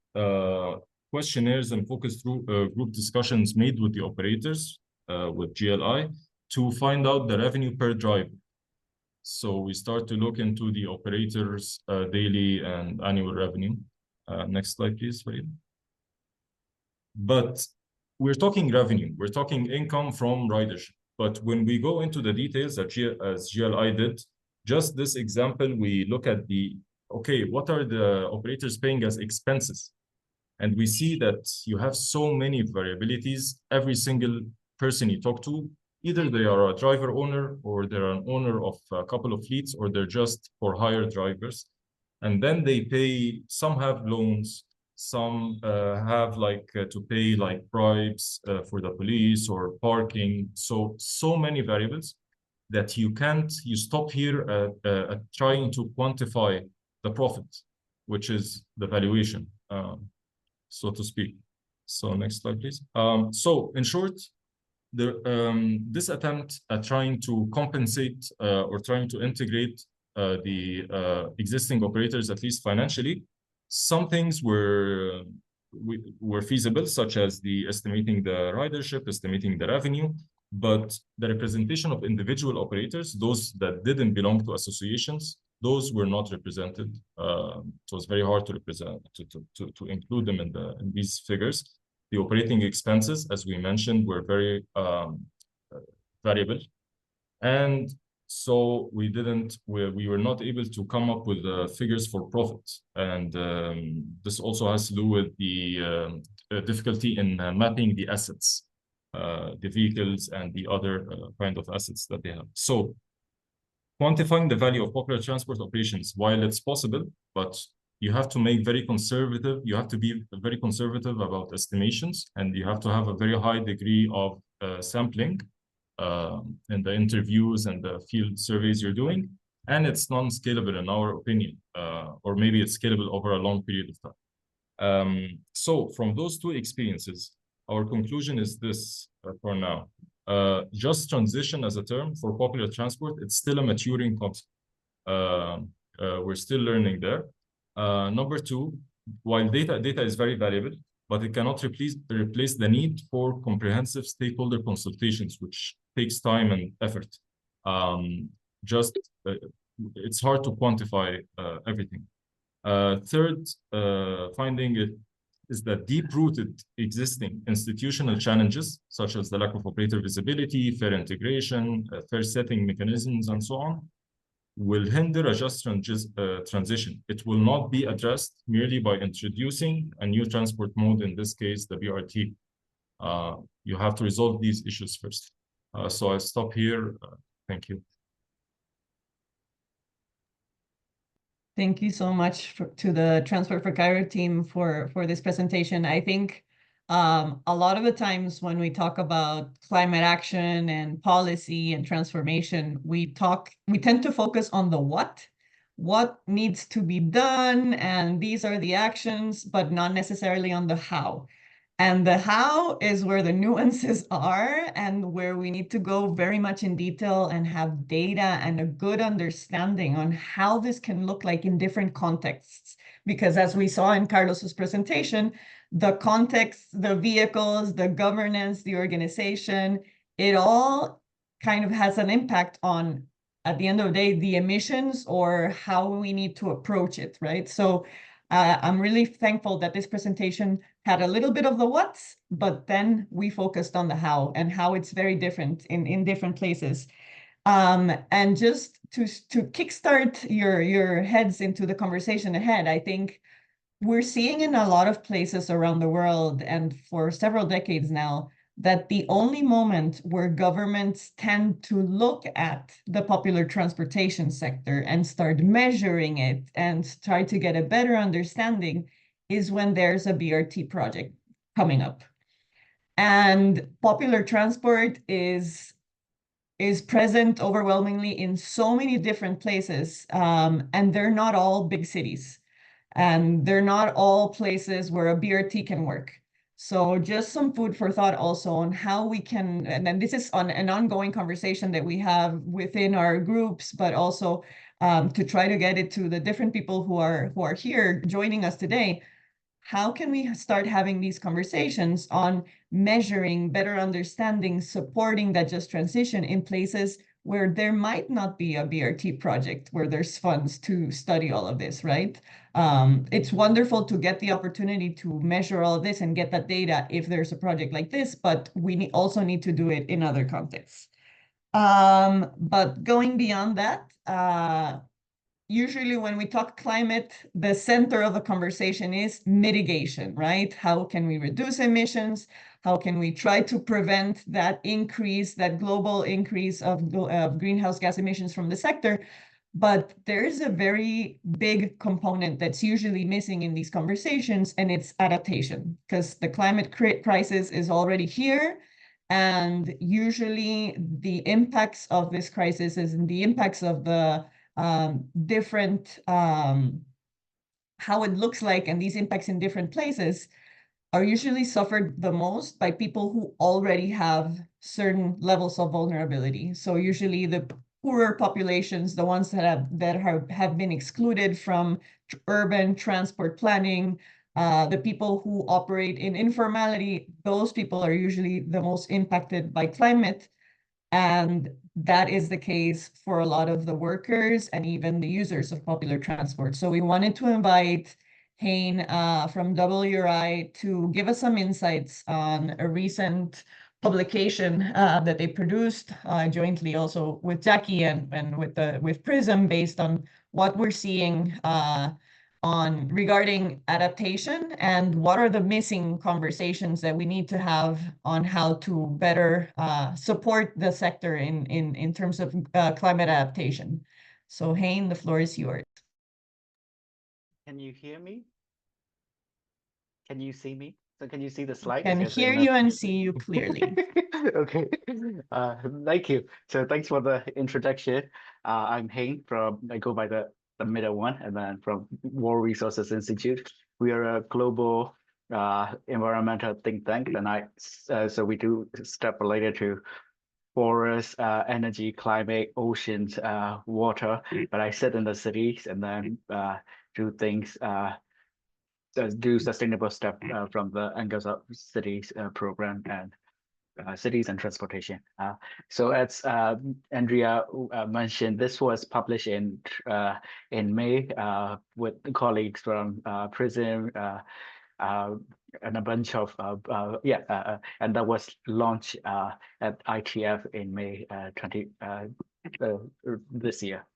questionnaires and focus group discussions made with the operators, with GLI, to find out the revenue per driver. So we start to look into the operators' daily and annual revenue. Next slide, please, Farid. But we're talking revenue, we're talking income from ridership. But when we go into the details, as GLI did, just this example, we look at okay, what are the operators paying as expenses? And we see that you have so many variabilities. Every single person you talk to, either they are a driver owner, or they're an owner of a couple of fleets, or they're just for hire drivers. And then they pay, some have loans, some have to pay like bribes for the police or parking. So many variables that you stop here at trying to quantify the profit, which is the valuation, so to speak. So next slide, please. So in short, this attempt at trying to compensate or trying to integrate the existing operators, at least financially, some things were feasible, such as the estimating the ridership, estimating the revenue, but the representation of individual operators, those that didn't belong to associations, those were not represented. So it was very hard to represent, to include them in these figures. The operating expenses, as we mentioned, were very variable. And so we were not able to come up with figures for profit. And this also has to do with the difficulty in mapping the assets, the vehicles and the other kind of assets that they have. So quantifying the value of popular transport operations, while it's possible, but you have to make very conservative, you have to be very conservative about estimations, and you have to have a very high degree of sampling in the interviews and the field surveys you're doing. And it's non-scalable in our opinion, or maybe it's scalable over a long period of time. So from those two experiences, our conclusion is this for now. Just transition as a term for popular transport, it's still a maturing concept. We're still learning there. Number two, while data is very valuable, but it cannot replace the need for comprehensive stakeholder consultations, which takes time and effort. It's hard to quantify everything. Third finding is that deep-rooted existing institutional challenges, such as the lack of operator visibility, fair integration, fair setting mechanisms, and so on, will hinder a just transition. It will not be addressed merely by introducing a new transport mode, in this case, the BRT. You have to resolve these issues first. So I stop here. Thank you. Thank you so much to the Transport for Cairo team for this presentation. I think a lot of the times when we talk about climate action and policy and transformation, we tend to focus on the what, what needs to be done, and these are the actions, but not necessarily on the how. And the how is where the nuances are and where we need to go very much in detail and have data and a good understanding on how this can look like in different contexts. Because as we saw in Carlos's presentation, the context, the vehicles, the governance, the organization, it all kind of has an impact on, at the end of the day, the emissions or how we need to approach it, right? So I'm really thankful that this presentation had a little bit of the what's, but then we focused on the how and how it's very different in different places. And just to kickstart your heads into the conversation ahead, I think we're seeing in a lot of places around the world and for several decades now that the only moment where governments tend to look at the popular transportation sector and start measuring it and try to get a better understanding is when there's a BRT project coming up. And popular transport is present overwhelmingly in so many different places, and they're not all big cities. And they're not all places where a BRT can work. So just some food for thought also on how we can, and then this is on an ongoing conversation that we have within our groups, but also to try to get it to the different people who are here joining us today. How can we start having these conversations on measuring, better understanding, supporting that just transition in places where there might not be a BRT project, where there's funds to study all of this, right? It's wonderful to get the opportunity to measure all of this and get that data if there's a project like this, but we also need to do it in other contexts. But going beyond that, usually when we talk climate, the center of the conversation is mitigation, right? How can we reduce emissions? How can we try to prevent that increase, that global increase of greenhouse gas emissions from the sector? But there's a very big component that's usually missing in these conversations, and it's adaptation, because the climate crisis is already here. And usually the impacts of this crisis is the impacts of the different, how it looks like, and these impacts in different places are usually suffered the most by people who already have certain levels of vulnerability. So usually the poorer populations, the ones that have been excluded from urban transport planning, the people who operate in informality, those people are usually the most impacted by climate. And that is the case for a lot of the workers and even the users of popular transport. So we wanted to invite Hein from WRI to give us some insights on a recent publication that they produced jointly also with Jackie and with Prism, based on what we're seeing on regarding adaptation and what are the missing conversations that we need to have on how to better support the sector in terms of climate adaptation. So Hein, the floor is yours. Can you hear me? Can you see me? So can you see the slide? Can hear you and see you clearly. Okay. Thank you. So thanks for the introduction. I'm Hein I go by the middle one, and then from World Resources Institute. We are a global environmental think tank, and so we do stuff related to forest, energy, climate, oceans, water. But I sit in the cities and then do things. Do sustainable stuff from the Angles of Cities program and cities and transportation. So as Andrea mentioned, this was published in May with colleagues from Prism and a bunch of and that was launched at ITF in May 20 this year.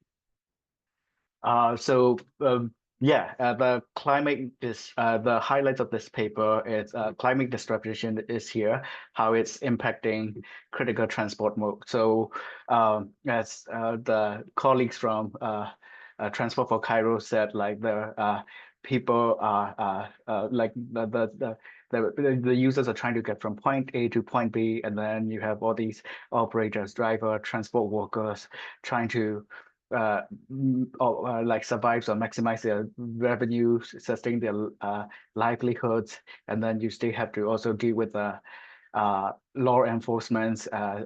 The climate is the highlights of this paper is climate disruption is here, how it's impacting critical transport mode. So as the colleagues from Transport for Cairo said, like the people are like the users are trying to get from point A to point B, and then you have all these operators, driver, transport workers trying to like survives or maximize their revenue, sustain their livelihoods, and then you still have to also deal with the law enforcement. The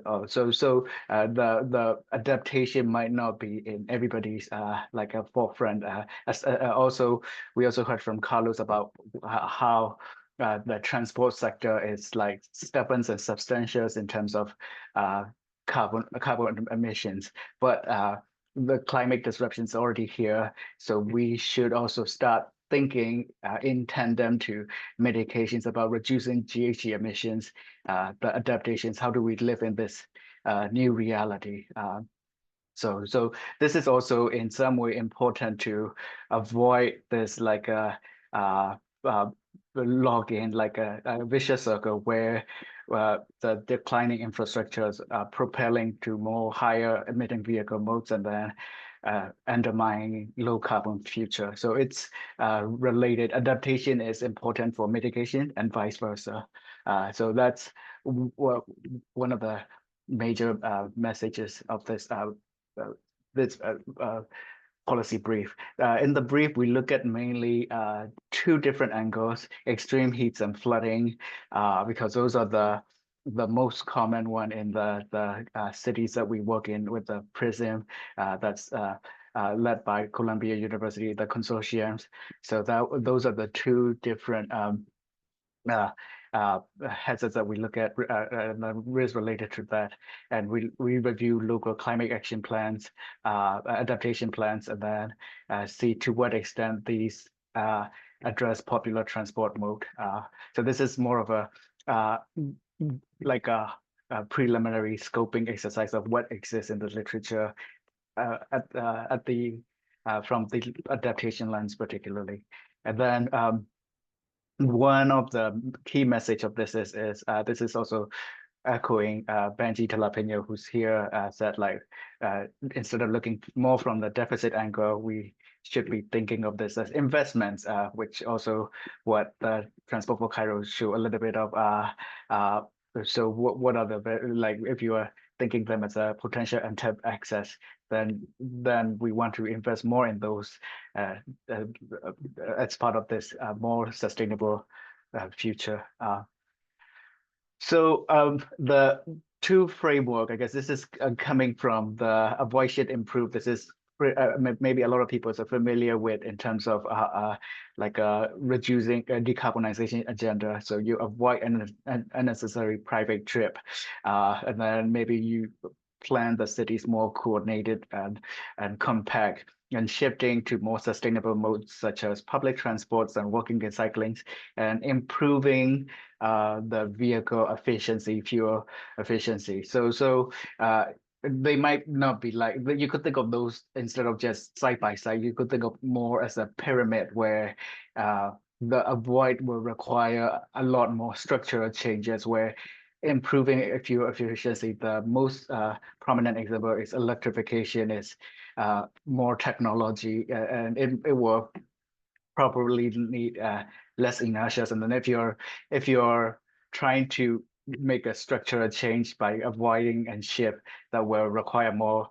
adaptation might not be in everybody's like a forefront. Also, we also heard from Carlos about how the transport sector is like stubborn and substantial in terms of carbon emissions, but the climate disruption is already here, so we should also start thinking in tandem to mitigations about reducing GHG emissions, the adaptations. How do we live in this new reality? So this is also in some way important to avoid this like log in like a vicious circle where the declining infrastructures are propelling to more higher emitting vehicle modes and then undermining low carbon future. So it's related. Adaptation is important for mitigation and vice versa. So that's one of the major messages of this policy brief. In the brief, we look at mainly two different angles: extreme heats and flooding, because those are the most common one in the cities that we work in with the PRISM that's led by Columbia University, the consortiums. So those are the two different hazards that we look at and the risk related to that, and we review local climate action plans, adaptation plans, and then see to what extent these address popular transport mode. So this is more of a like a preliminary scoping exercise of what exists in the literature at the from the adaptation lens particularly, and then one of the key message of this is this is also echoing Benji Talapeno, who's here, said like instead of looking more from the deficit angle, we should be thinking of this as investments, which also what the Transport for Cairo show a little bit of. So what are the, like if you are thinking them as a potential untapped access, then we want to invest more in those as part of this more sustainable future. So the two framework, I guess this is coming from the avoid, should, improve. This is maybe a lot of people are familiar with in terms of like reducing decarbonization agenda. So you avoid an unnecessary private trip, and then maybe you plan the cities more coordinated and compact, and shifting to more sustainable modes such as public transports and walking and cycling, and improving the vehicle efficiency, fuel efficiency. So they might not be like, you could think of those instead of just side by side, you could think of more as a pyramid where the avoid will require a lot more structural changes, where improving fuel efficiency, the most prominent example is electrification, is more technology, and it will probably need less inertia. And then if you're trying to make a structural change by avoiding and shift, that will require more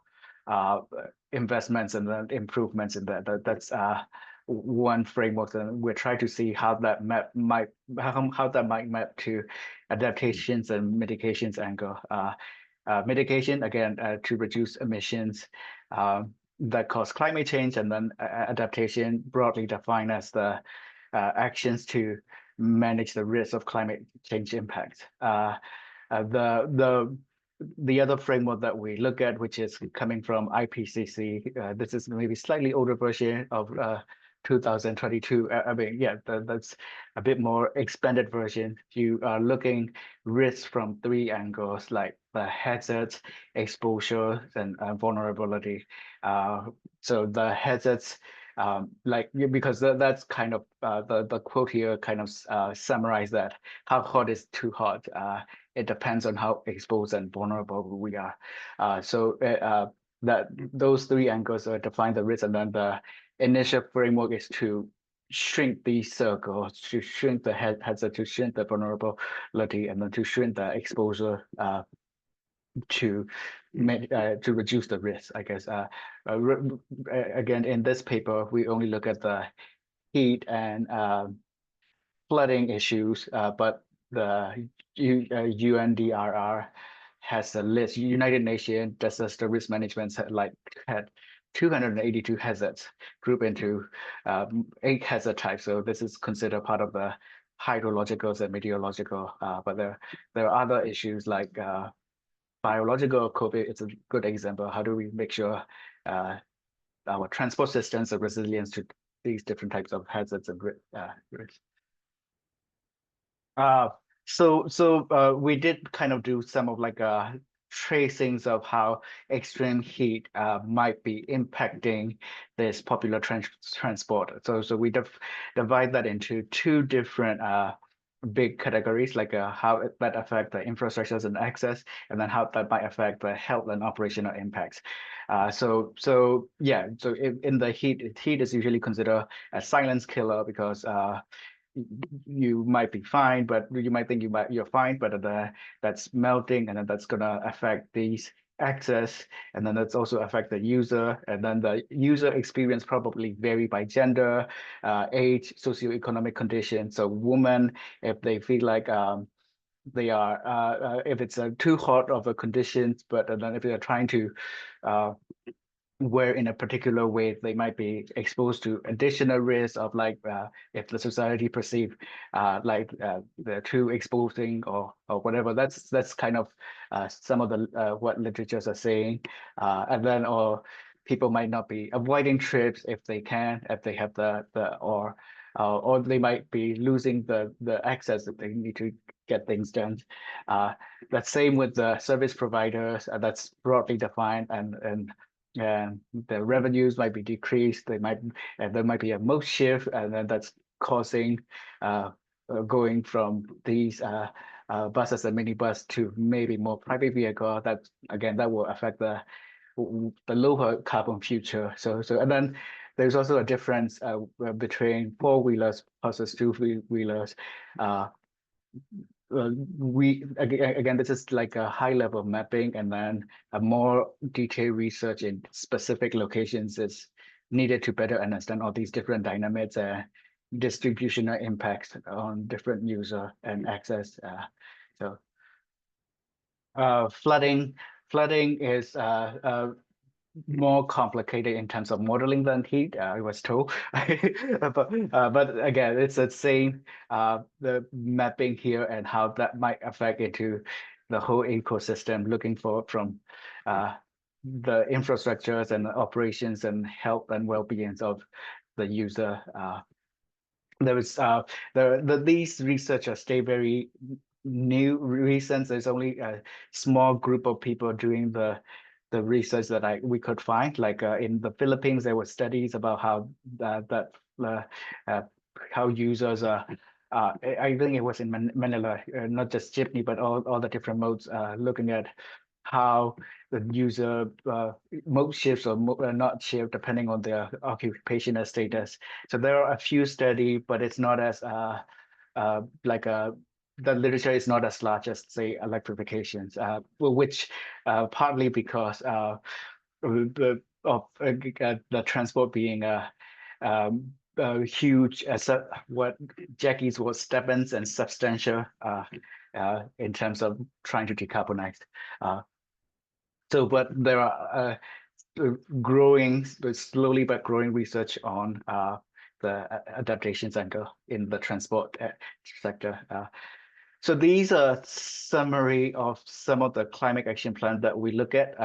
investments and then improvements in that. That's one framework, and we're trying to see how that might map to adaptations and mitigations angle. Mitigation, again, to reduce emissions that cause climate change, and then adaptation, broadly defined as the actions to manage the risk of climate change impact. The other framework that we look at, which is coming from IPCC, this is maybe slightly older version of 2022. I mean, yeah, that's a bit more expanded version. You are looking risks from three angles, like the hazards, exposure, and vulnerability. So the hazards, like, because that's kind of the quote here kind of summarize that how hot is too hot. It depends on how exposed and vulnerable we are. So that those three angles define the risk, and then the initial framework is to shrink these circles, to shrink the hazard, to shrink the vulnerability, and then to shrink the exposure to reduce the risk, I guess. Again, in this paper, we only look at the heat and flooding issues, but the UNDRR has a list. United Nations Disaster Risk Management had 282 hazards grouped into 8 hazard types. So this is considered part of the hydrological and meteorological. But there are other issues like biological COVID. It's a good example. How do we make sure our transport systems are resilient to these different types of hazards and risks? We did kind of do some of like tracings of how extreme heat might be impacting this popular transport. So we divide that into 2 different big categories, like how that affect the infrastructures and access, and then how that might affect the health and operational impacts. So in the heat is usually considered a silence killer because you might be fine, but you might think you're fine, but that's melting, and then that's gonna affect these access, and then that's also affect the user, and then the user experience probably vary by gender, age, socioeconomic condition. So women, if they feel like they are if it's too hot of a condition, but then if they're trying to where in a particular way they might be exposed to additional risk of like if the society perceive they're too exposing or whatever. That's kind of some of the what literatures are saying, and then or people might not be avoiding trips if they can, if they have or they might be losing the access that they need to get things done. That's same with the service providers. That's broadly defined, and the revenues might be decreased. There might be a mode shift, and then that's causing going from these buses and minibus to maybe more private vehicle. That again, that will affect the lower carbon future. So and then there's also a difference between 4-wheelers versus 2-wheelers. Again, this is like a high level mapping, and then a more detailed research in specific locations is needed to better understand all these different dynamics and distributional impacts on different user and access. Flooding is more complicated in terms of modeling than heat, I was told. But again, it's the same, the mapping here and how that might affect into the whole ecosystem, looking for from the infrastructures and the operations and health and well-being of the user. These researchers stay very new recent. There's only a small group of people doing the research that we could find. Like in the Philippines, there were studies about how how users I think it was in Manila, not just jeepney, but all the different modes, looking at how the user mode shifts or not shift depending on their occupational status. So there are a few studies, but it's not as the literature is not as large as say electrifications, which partly because the transport being a huge, what Jackie's was steppins and substantial in terms of trying to decarbonize. But there are slowly but growing research on the adaptation center in the transport sector. So these are summary of some of the climate action plans that we look at.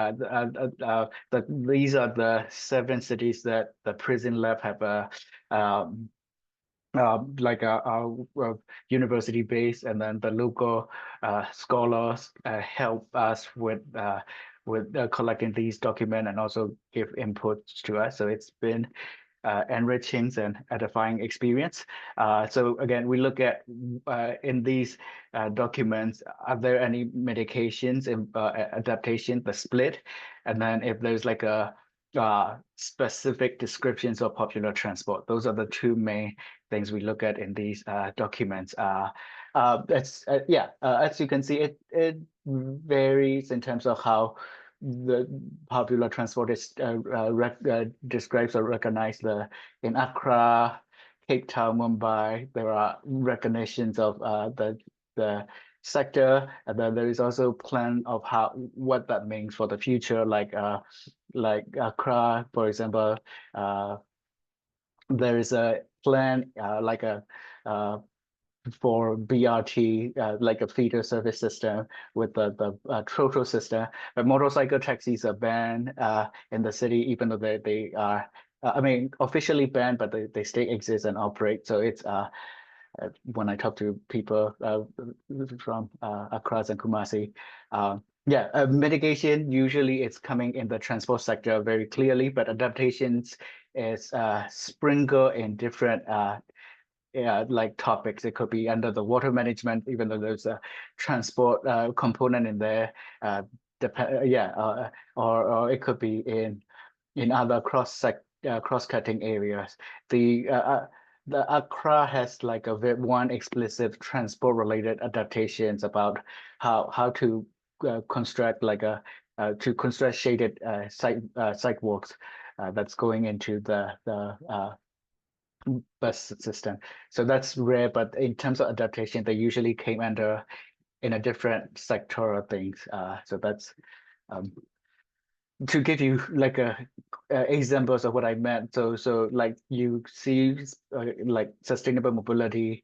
These are the 7 cities that the prison lab have like a university base, and then the local scholars help us with collecting these documents and also give inputs to us. So it's been enriching and edifying experience. So again, we look at in these documents, are there any medications in adaptation, the split, and then if there's like a specific descriptions of popular transport. Those are the 2 main things we look at in these documents. as you can see, it varies in terms of how the popular transport is describes or recognized. In Accra, Cape Town, Mumbai, there are recognitions of the sector, and then there is also plan of what that means for the future, like Accra, for example. There is a plan for BRT, like a feeder service system with the Trotro system. But motorcycle taxis are banned in the city, even though they are, I mean, officially banned, but they still exist and operate. So it's when I talk to people from Accra and Kumasi, mitigation usually it's coming in the transport sector very clearly, but adaptations is sprinkled in different like topics. It could be under the water management, even though there's a transport component in there. Or it could be in other cross-cutting areas. The Accra has like one explicit transport-related adaptations about how to construct like to construct shaded sidewalks that's going into the bus system. So that's rare, but in terms of adaptation, they usually came under in a different sectoral things. So that's to give you like examples of what I meant. So like you see like sustainable mobility.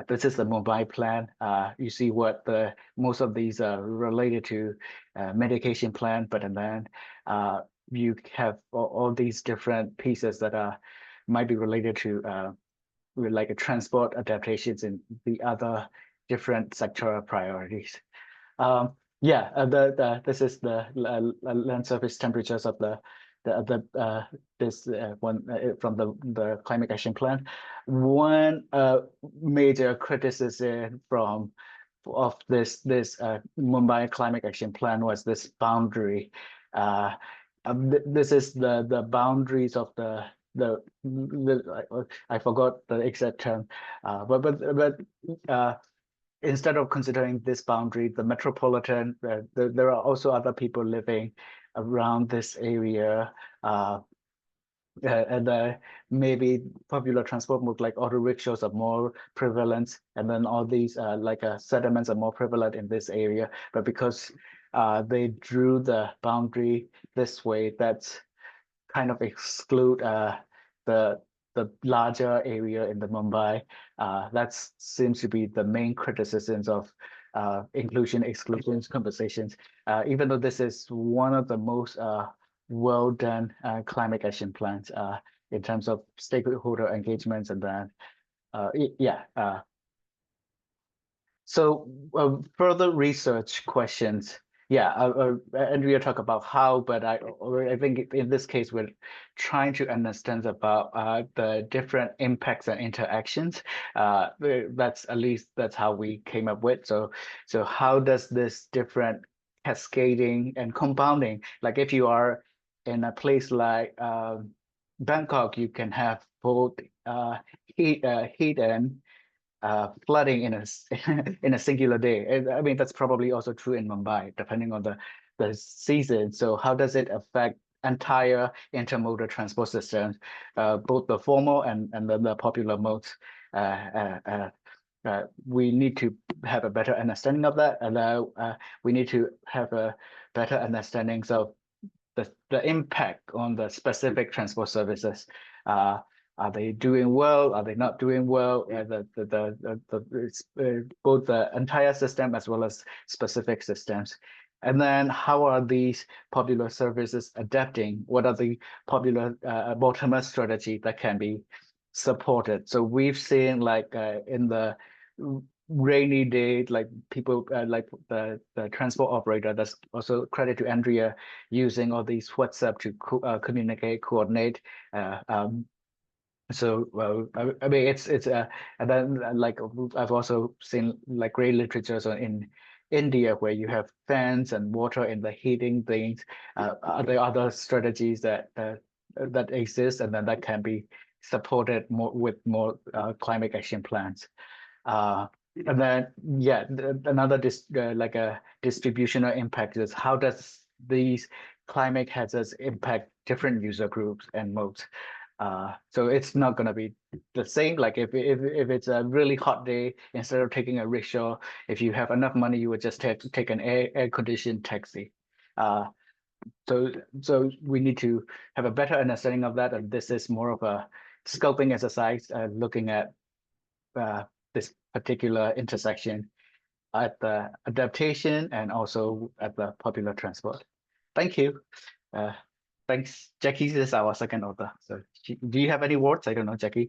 This is the Mumbai plan. You see what most of these are related to medication plan, but and then you have all these different pieces that might be related to like a transport adaptations in the other different sectoral priorities. This is the land surface temperatures of this one from the climate action plan. One major criticism of this Mumbai climate action plan was this boundary. This is the boundaries of the I forgot the exact term, but instead of considering this boundary, the metropolitan, there are also other people living around this area, and maybe popular transport mode like auto rickshaws are more prevalent, and then all these settlements are more prevalent in this area. But because they drew the boundary this way, that's kind of exclude the larger area in the Mumbai. That seems to be the main criticisms of inclusion exclusions conversations. Even though this is one of the most well done climate action plans in terms of stakeholder engagements, and then so further research questions. And we'll talk about how, but I think in this case, we're trying to understand about the different impacts and interactions. That's at least that's how we came up with. So how does this different cascading and compounding, like if you are in a place like Bangkok, you can have both heat and flooding in a singular day. I mean, that's probably also true in Mumbai, depending on the season. So how does it affect entire intermodal transport systems, both the formal and the popular modes? We need to have a better understanding of that, and we need to have a better understanding of the impact on the specific transport services. Are they doing well? Are they not doing well? Both the entire system as well as specific systems. And then how are these popular services adapting? What are the popular bottom-up strategy that can be supported? So we've seen like in the rainy day, like people like the transport operator, that's also credit to Andrea, using all these WhatsApp to communicate, coordinate. So I mean it's and then like I've also seen like great literature in India where you have fans and water in the heating things. Are there other strategies that exist, and then that can be supported more with more climate action plans? And then, yeah, another like a distributional impact is how does these climate hazards impact different user groups and modes? So it's not going to be the same. Like if it's a really hot day, instead of taking a rickshaw, if you have enough money, you would just take an air conditioned taxi. Uh, so we need to have a better understanding of that, and this is more of a scoping exercise, looking at this particular intersection at the adaptation and also at the popular transport. Thank you. Thanks, Jackie. This is our second author. So do you have any words? I don't know, Jackie.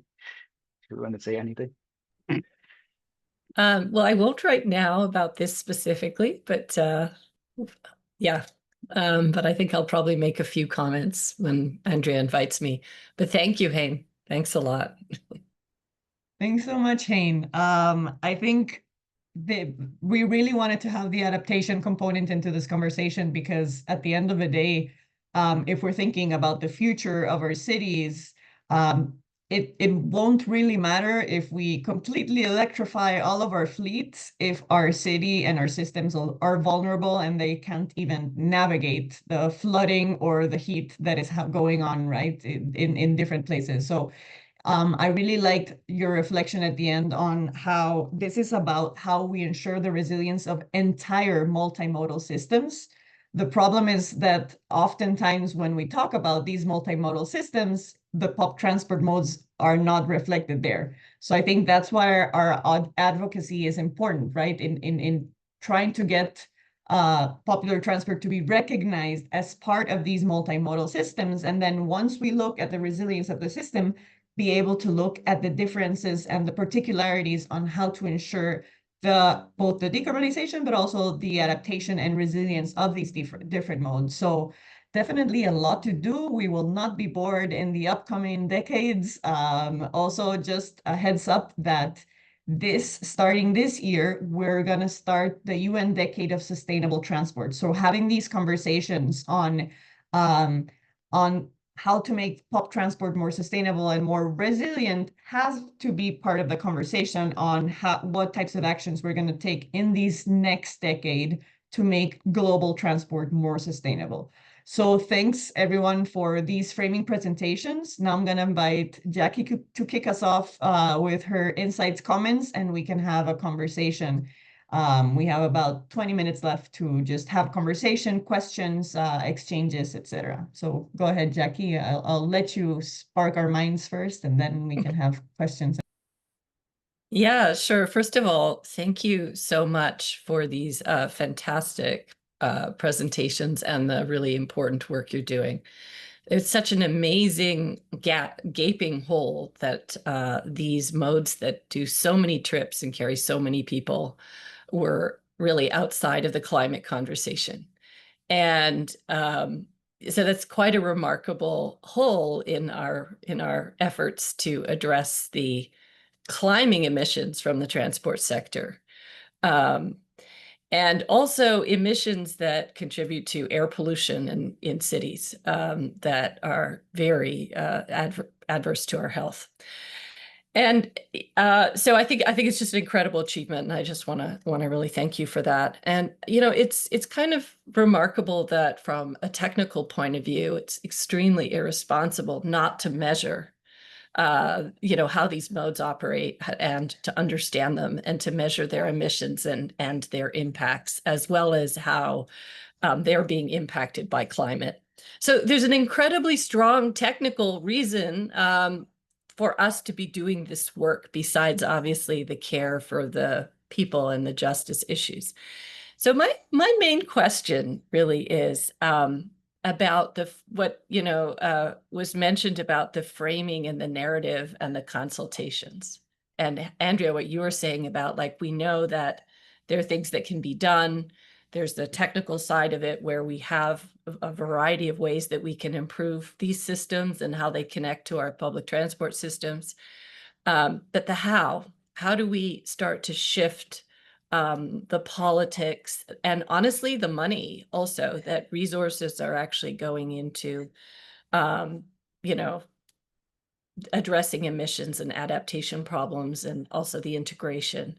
Do you want to say anything? Well, I won't right now about this specifically, but yeah. But I think I'll probably make a few comments when Andrea invites me. But thank you, Hein. Thanks a lot. Thanks so much, Hein. I think we really wanted to have the adaptation component into this conversation because at the end of the day, if we're thinking about the future of our cities, it won't really matter if we completely electrify all of our fleets if our city and our systems are vulnerable and they can't even navigate the flooding or the heat that is going on, right, in different places. So I really liked your reflection at the end on how this is about how we ensure the resilience of entire multimodal systems. The problem is that oftentimes when we talk about these multimodal systems, the pop transport modes are not reflected there. So I think that's why our advocacy is important, right? In trying to get popular transport to be recognized as part of these multimodal systems. And then once we look at the resilience of the system, be able to look at the differences and the particularities on how to ensure both the decarbonization, but also the adaptation and resilience of these different modes. So definitely a lot to do. We will not be bored in the upcoming decades. Also, just a heads up that starting this year, we're going to start the UN Decade of Sustainable Transport. So having these conversations on how to make pop transport more sustainable and more resilient has to be part of the conversation on what types of actions we're going to take in this next decade to make global transport more sustainable. So thanks everyone for these framing presentations. Now I'm going to invite Jackie to kick us off with her insights, comments, and we can have a conversation. We have about 20 minutes left to just have conversation, questions, exchanges, etc. So go ahead, Jackie. I'll let you spark our minds first, and then we can have questions. Yeah, sure. First of all, thank you so much for these fantastic presentations and the really important work you're doing. It's such an amazing gaping hole that these modes that do so many trips and carry so many people were really outside of the climate conversation. And so that's quite a remarkable hole in our efforts to address the climbing emissions from the transport sector. And also emissions that contribute to air pollution in cities that are very adverse to our health. And so I think it's just an incredible achievement, and I just want to really thank you for that. And it's kind of remarkable that from a technical point of view, it's extremely irresponsible not to measure how these modes operate and to understand them and to measure their emissions and their impacts, as well as how they're being impacted by climate. So there's an incredibly strong technical reason for us to be doing this work, besides obviously the care for the people and the justice issues. So my main question really is about what was mentioned about the framing and the narrative and the consultations. And Andrea, what you were saying about, like, we know that there are things that can be done. There's the technical side of it where we have a variety of ways that we can improve these systems and how they connect to our public transport systems. But the how do we start to shift the politics and honestly the money also, that resources are actually going into addressing emissions and adaptation problems, and also the integration.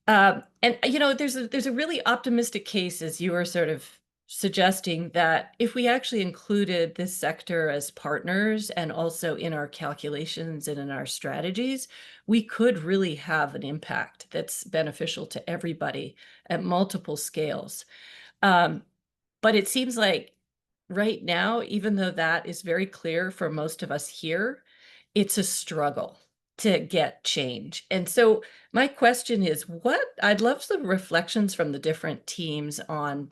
And you know, there's a really optimistic case, as you are sort of suggesting, that if we actually included this sector as partners and also in our calculations and in our strategies, we could really have an impact that's beneficial to everybody at multiple scales. But it seems like right now, even though that is very clear for most of us here, it's a struggle to get change. And so my question is, I'd love some reflections from the different teams on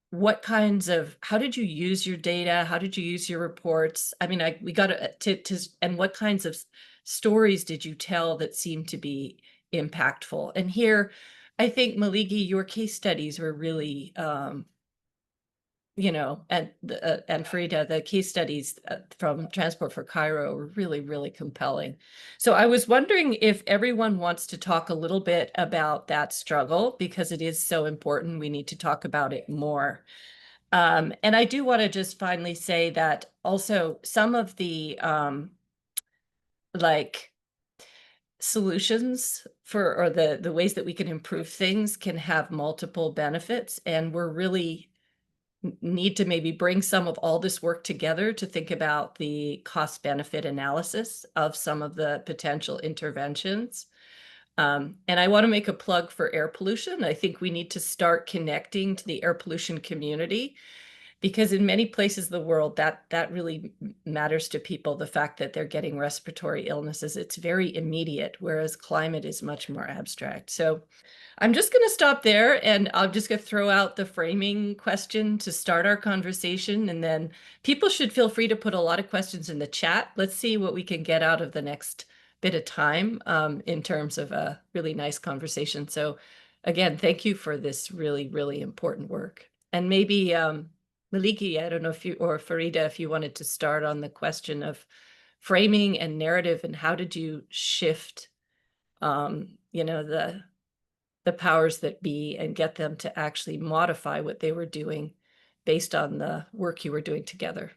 what kinds of, how did you use your data? How did you use your reports? I mean, we got to, and what kinds of stories did you tell that seemed to be impactful? And here, I think, Maliki, your case studies were really, you know, and Farida, the case studies from Transport for Cairo were really, really compelling. So I was wondering if everyone wants to talk a little bit about that struggle, because it is so important. We need to talk about it more. And I do want to just finally say that also some of the like solutions for, or the ways that we can improve things can have multiple benefits, and we're really need to maybe bring some of all this work together to think about the cost benefit analysis of some of the potential interventions. And I want to make a plug for air pollution. I think we need to start connecting to the air pollution community, because in many places of the world, that really matters to people, the fact that they're getting respiratory illnesses. It's very immediate, whereas climate is much more abstract. So I'm just going to stop there, and I'm just going to throw out the framing question to start our conversation, and then people should feel free to put a lot of questions in the chat. Let's see what we can get out of the next bit of time in terms of a really nice conversation. So again, thank you for this really, really important work. And maybe Maliki, I don't know if you, or Farida, if you wanted to start on the question of framing and narrative, and how did you shift, you know, the powers that be and get them to actually modify what they were doing based on the work you were doing together.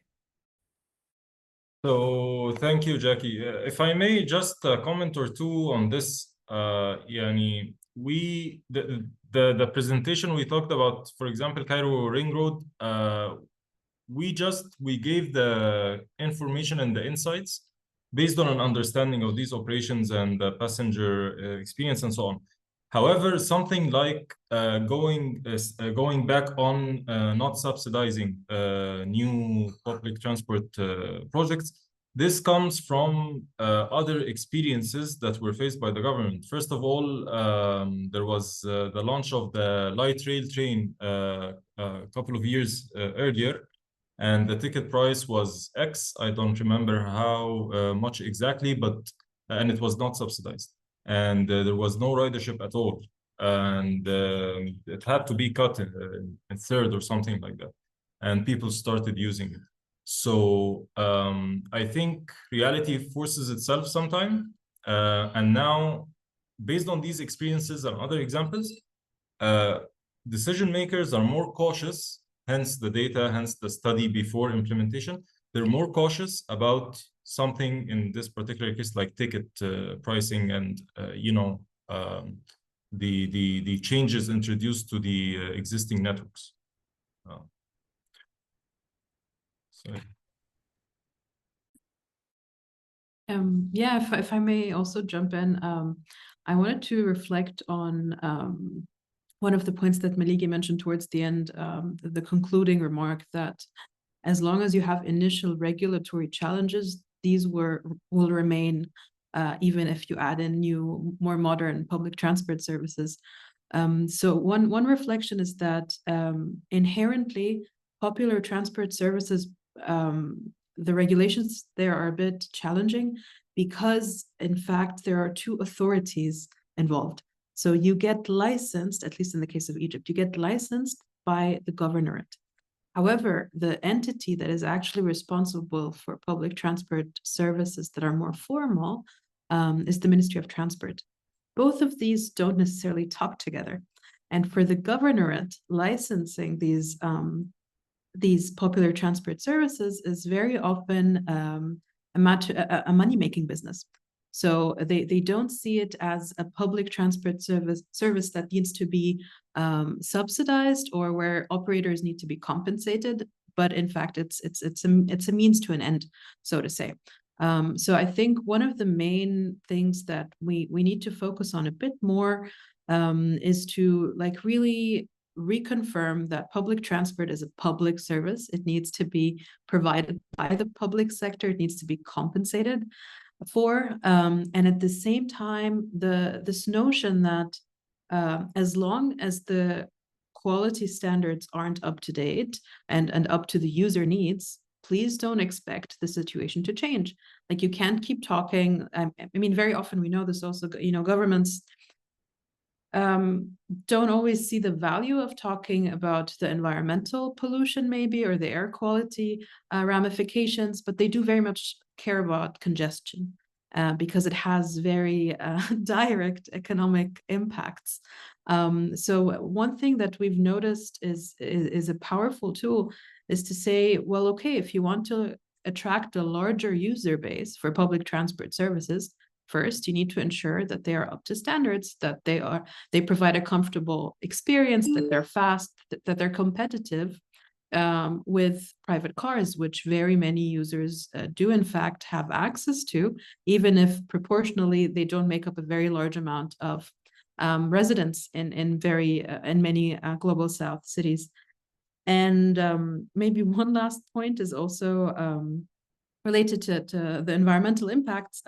So thank you, Jackie. If I may just comment or two on this, يعني the presentation we talked about, for example, Cairo Ring Road, we gave the information and the insights based on an understanding of these operations and the passenger experience and so on. However, something like going back on not subsidizing new public transport projects, this comes from other experiences that were faced by the government. First of all, there was the launch of the light rail train a couple of years earlier, and the ticket price was X. I don't remember how much exactly, but and it was not subsidized, and there was no ridership at all, and it had to be cut in third or something like that, and people started using it. So I think reality forces itself sometime, and now, based on these experiences and other examples, decision makers are more cautious. Hence the data, hence the study before implementation. They're more cautious about something in this particular case, like ticket pricing and you know, the changes introduced to the existing networks. Yeah, if I may also jump in, I wanted to reflect on one of the points that Maliki mentioned towards the end, the concluding remark that as long as you have initial regulatory challenges, these will remain, even if you add in new, more modern public transport services. So one reflection is that inherently popular transport services, the regulations there are a bit challenging, because in fact there are two authorities involved. So you get licensed, at least in the case of Egypt, you get licensed by the governorate. However, the entity that is actually responsible for public transport services that are more formal is the Ministry of Transport. Both of these don't necessarily talk together. And for the governorate, licensing these popular transport services is very often a money-making business. So they don't see it as a public transport service that needs to be subsidized or where operators need to be compensated, but in fact it's a means to an end, so to say. So I think one of the main things that we need to focus on a bit more is to like really reconfirm that public transport is a public service. It needs to be provided by the public sector. It needs to be compensated for. And at the same time, this notion that as long as the quality standards aren't up to date and up to the user needs, please don't expect the situation to change. Like you can't keep talking. I mean, very often we know this also, governments don't always see the value of talking about the environmental pollution maybe or the air quality ramifications, but they do very much care about congestion because it has very direct economic impacts. So one thing that we've noticed is a powerful tool is to say, well, okay, if you want to attract a larger user base for public transport services, first, you need to ensure that they are up to standards, that they provide a comfortable experience, that they're fast, that they're competitive with private cars, which very many users do in fact have access to, even if proportionally they don't make up a very large amount of residents in many global South cities. And maybe one last point is also related to the environmental impacts.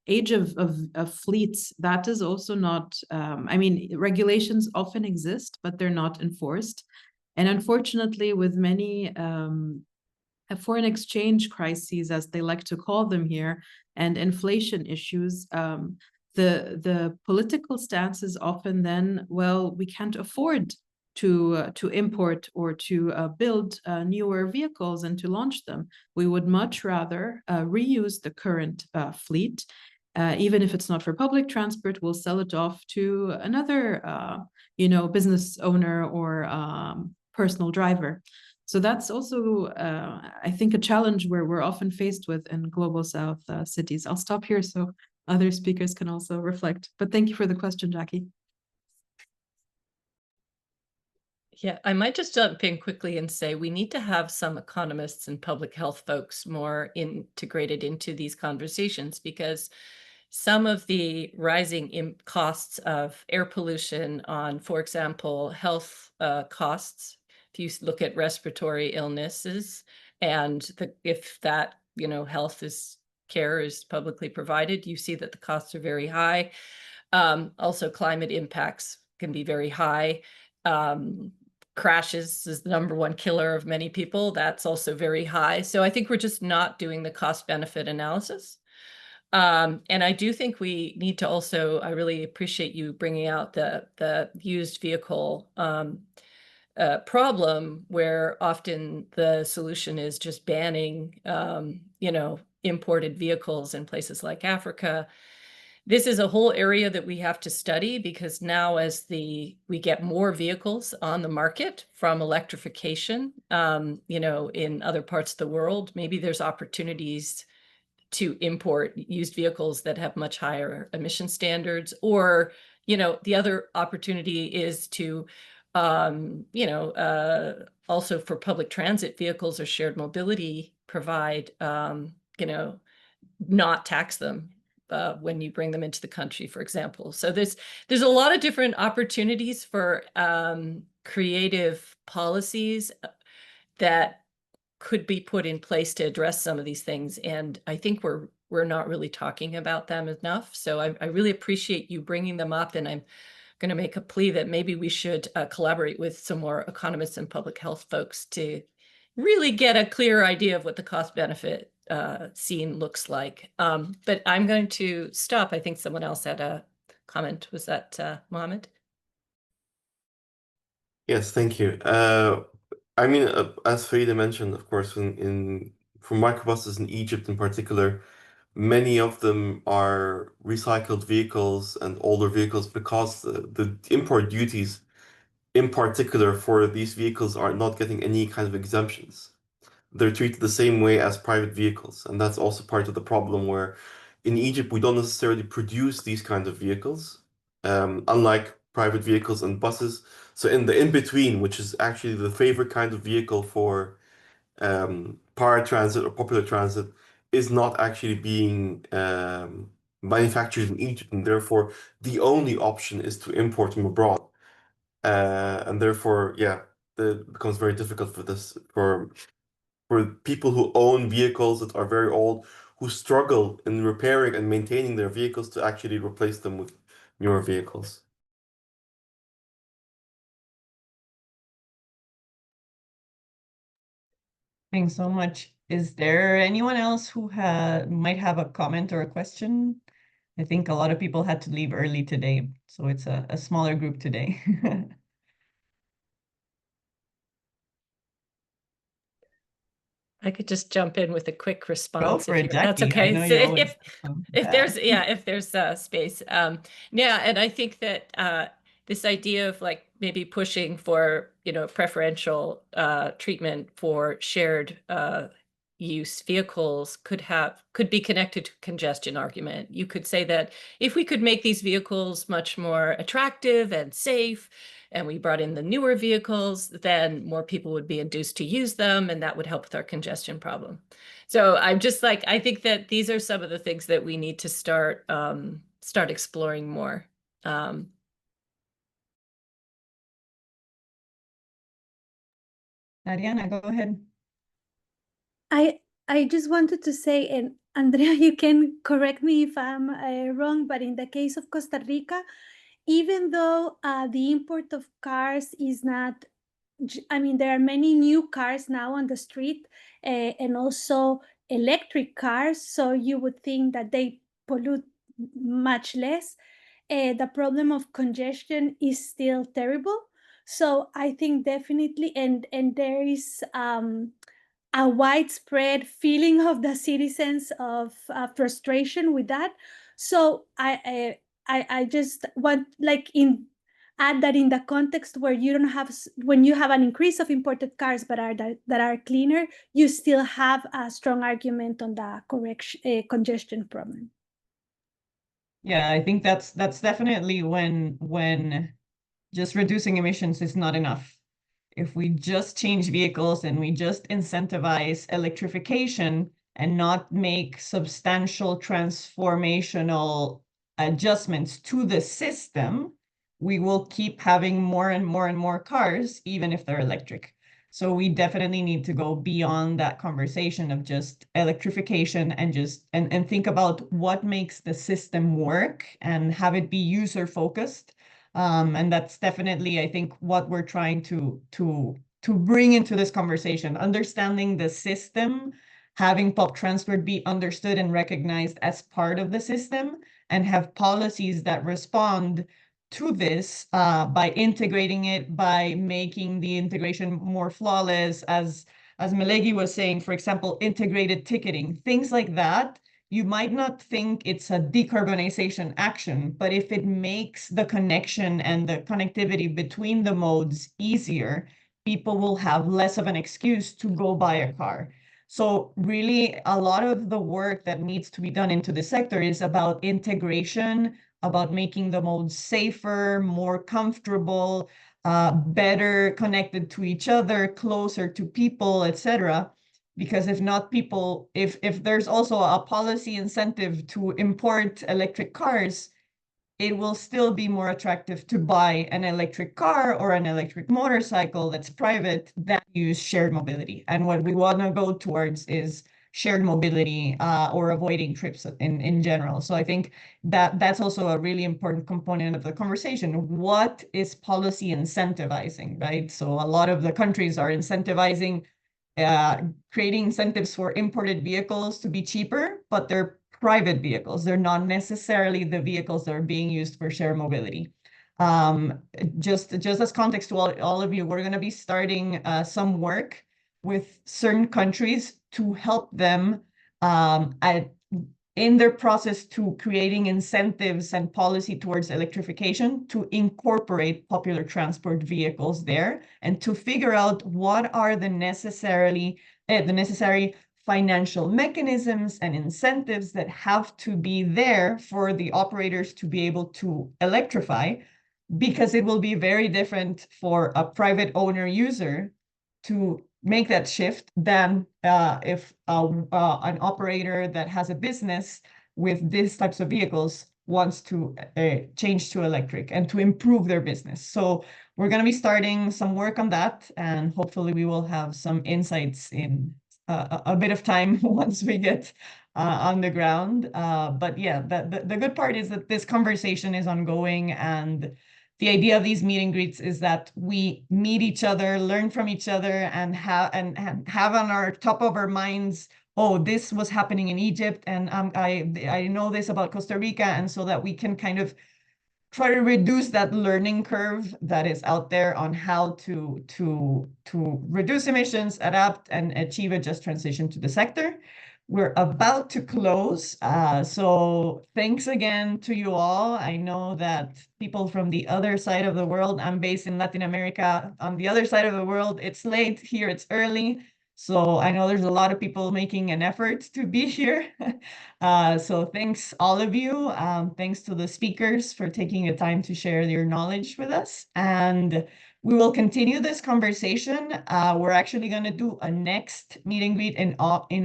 Age of fleets, that is also not, I mean, regulations often exist, but they're not enforced. And unfortunately, with many foreign exchange crises, as they like to call them here, and inflation issues, the political stance is often then, well, we can't afford to import or to build newer vehicles and to launch them. We would much rather reuse the current fleet. Even if it's not for public transport, we'll sell it off to another, business owner or personal driver. So that's also, I think, a challenge where we're often faced with in global South cities. I'll stop here so other speakers can also reflect. But thank you for the question, Jackie. Yeah, I might just jump in quickly and say we need to have some economists and public health folks more integrated into these conversations, because some of the rising costs of air pollution on, for example, health costs, if you look at respiratory illnesses and if that, health care is publicly provided, you see that the costs are very high. Also, climate impacts can be very high. Crashes is the #1 killer of many people. That's also very high. So I think we're just not doing the cost benefit analysis. And I do think we need to also, I really appreciate you bringing out the used vehicle problem, where often the solution is just banning, imported vehicles in places like Africa. This is a whole area that we have to study, because now as we get more vehicles on the market from electrification, in other parts of the world, maybe there's opportunities to import used vehicles that have much higher emission standards, or, the other opportunity is to, also for public transit vehicles or shared mobility, provide, not tax them when you bring them into the country, for example. So there's a lot of different opportunities for creative policies that could be put in place to address some of these things. And I think we're not really talking about them enough. So I really appreciate you bringing them up. And I'm going to make a plea that maybe we should collaborate with some more economists and public health folks to really get a clear idea of what the cost benefit scene looks like. But I'm going to stop. I think someone else had a comment. Was that Mohammed? Yes, thank you. I mean, as Farida mentioned, of course, for microbuses in Egypt in particular, many of them are recycled vehicles and older vehicles, because the import duties in particular for these vehicles are not getting any kind of exemptions. They're treated the same way as private vehicles. And that's also part of the problem, where in Egypt, we don't necessarily produce these kinds of vehicles, unlike private vehicles and buses. So in the in-between, which is actually the favorite kind of vehicle for paratransit or popular transit, is not actually being manufactured in Egypt, and therefore the only option is to import them abroad. And therefore, yeah, it becomes very difficult for this for people who own vehicles that are very old, who struggle in repairing and maintaining their vehicles to actually replace them with newer vehicles. Thanks so much. Is there anyone else who might have a comment or a question? I think a lot of people had to leave early today, so it's a smaller group today. I could just jump in with a quick response for it, if that's Jackie. I okay. know So you always if there's space. Yeah, and I think that this idea of like maybe pushing for, preferential treatment for shared use vehicles could be connected to congestion argument. You could say that if we could make these vehicles much more attractive and safe, and we brought in the newer vehicles, then more people would be induced to use them, and that would help with our congestion problem. So I'm just like, I think that these are some of the things that we need to start exploring more. Ariana, go ahead. I just wanted to say, and Andrea, you can correct me if I'm wrong, but in the case of Costa Rica, even though the import of cars is not, I mean, there are many new cars now on the street and also electric cars, so you would think that they pollute much less. The problem of congestion is still terrible. So I think definitely, and there is a widespread feeling of the citizens of frustration with that. So I just want add that in the context where you don't have, when you have an increase of imported cars but that are cleaner, you still have a strong argument on the congestion problem. Yeah, I think that's definitely when just reducing emissions is not enough. If we just change vehicles and we just incentivize electrification and not make substantial transformational adjustments to the system, we will keep having more and more and more cars, even if they're electric. So we definitely need to go beyond that conversation of just electrification and just and think about what makes the system work and have it be user focused. And that's definitely, I think, what we're trying to bring into this conversation, understanding the system, having public transport be understood and recognized as part of the system, and have policies that respond to this by integrating it, by making the integration more flawless, as Melegi was saying, for example, integrated ticketing, things like that. You might not think it's a decarbonization action, but if it makes the connection and the connectivity between the modes easier, people will have less of an excuse to go buy a car. So really, a lot of the work that needs to be done into the sector is about integration, about making the modes safer, more comfortable, better connected to each other, closer to people, etc. Because if not, people, if there's also a policy incentive to import electric cars, it will still be more attractive to buy an electric car or an electric motorcycle that's private than use shared mobility. And what we want to go towards is shared mobility or avoiding trips in general. So I think that that's also a really important component of the conversation. What is policy incentivizing, right? So a lot of the countries are incentivizing creating incentives for imported vehicles to be cheaper, but they're private vehicles. They're not necessarily the vehicles that are being used for shared mobility. Just as context to all of you, we're going to be starting some work with certain countries to help them in their process to creating incentives and policy towards electrification to incorporate popular transport vehicles there and to figure out what are the necessary financial mechanisms and incentives that have to be there for the operators to be able to electrify, because it will be very different for a private owner user to make that shift than if an operator that has a business with these types of vehicles wants to change to electric and to improve their business. So we're going to be starting some work on that, and hopefully we will have some insights in a bit of time once we get on the ground. But yeah, the good part is that this conversation is ongoing, and the idea of these meet and greets is that we meet each other, learn from each other, and have on our top of our minds, oh, this was happening in Egypt, and I know this about Costa Rica, and so that we can kind of try to reduce that learning curve that is out there on how to reduce emissions, adapt, and achieve a just transition to the sector. We're about to close, so thanks again to you all. I know that people from the other side of the world, I'm based in Latin America, on the other side of the world, it's late, here it's early. So I know there's a lot of people making an effort to be here. So thanks all of you. Thanks to the speakers for taking the time to share your knowledge with us. And we will continue this conversation. We're actually going to do a next meet and greet in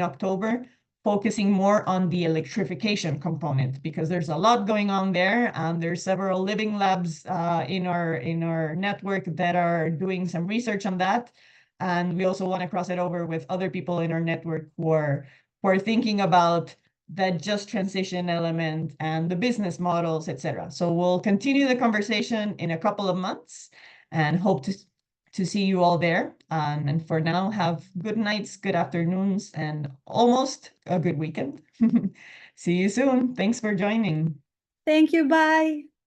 October, focusing more on the electrification component, because there's a lot going on there. There's several living labs in our network that are doing some research on that. And we also want to cross it over with other people in our network who are thinking about that just transition element and the business models, etc. So we'll continue the conversation in a couple of months and hope to see you all there. And for now, have good nights, good afternoons, and almost a good weekend. See you soon. Thanks for joining. Thank you. Bye.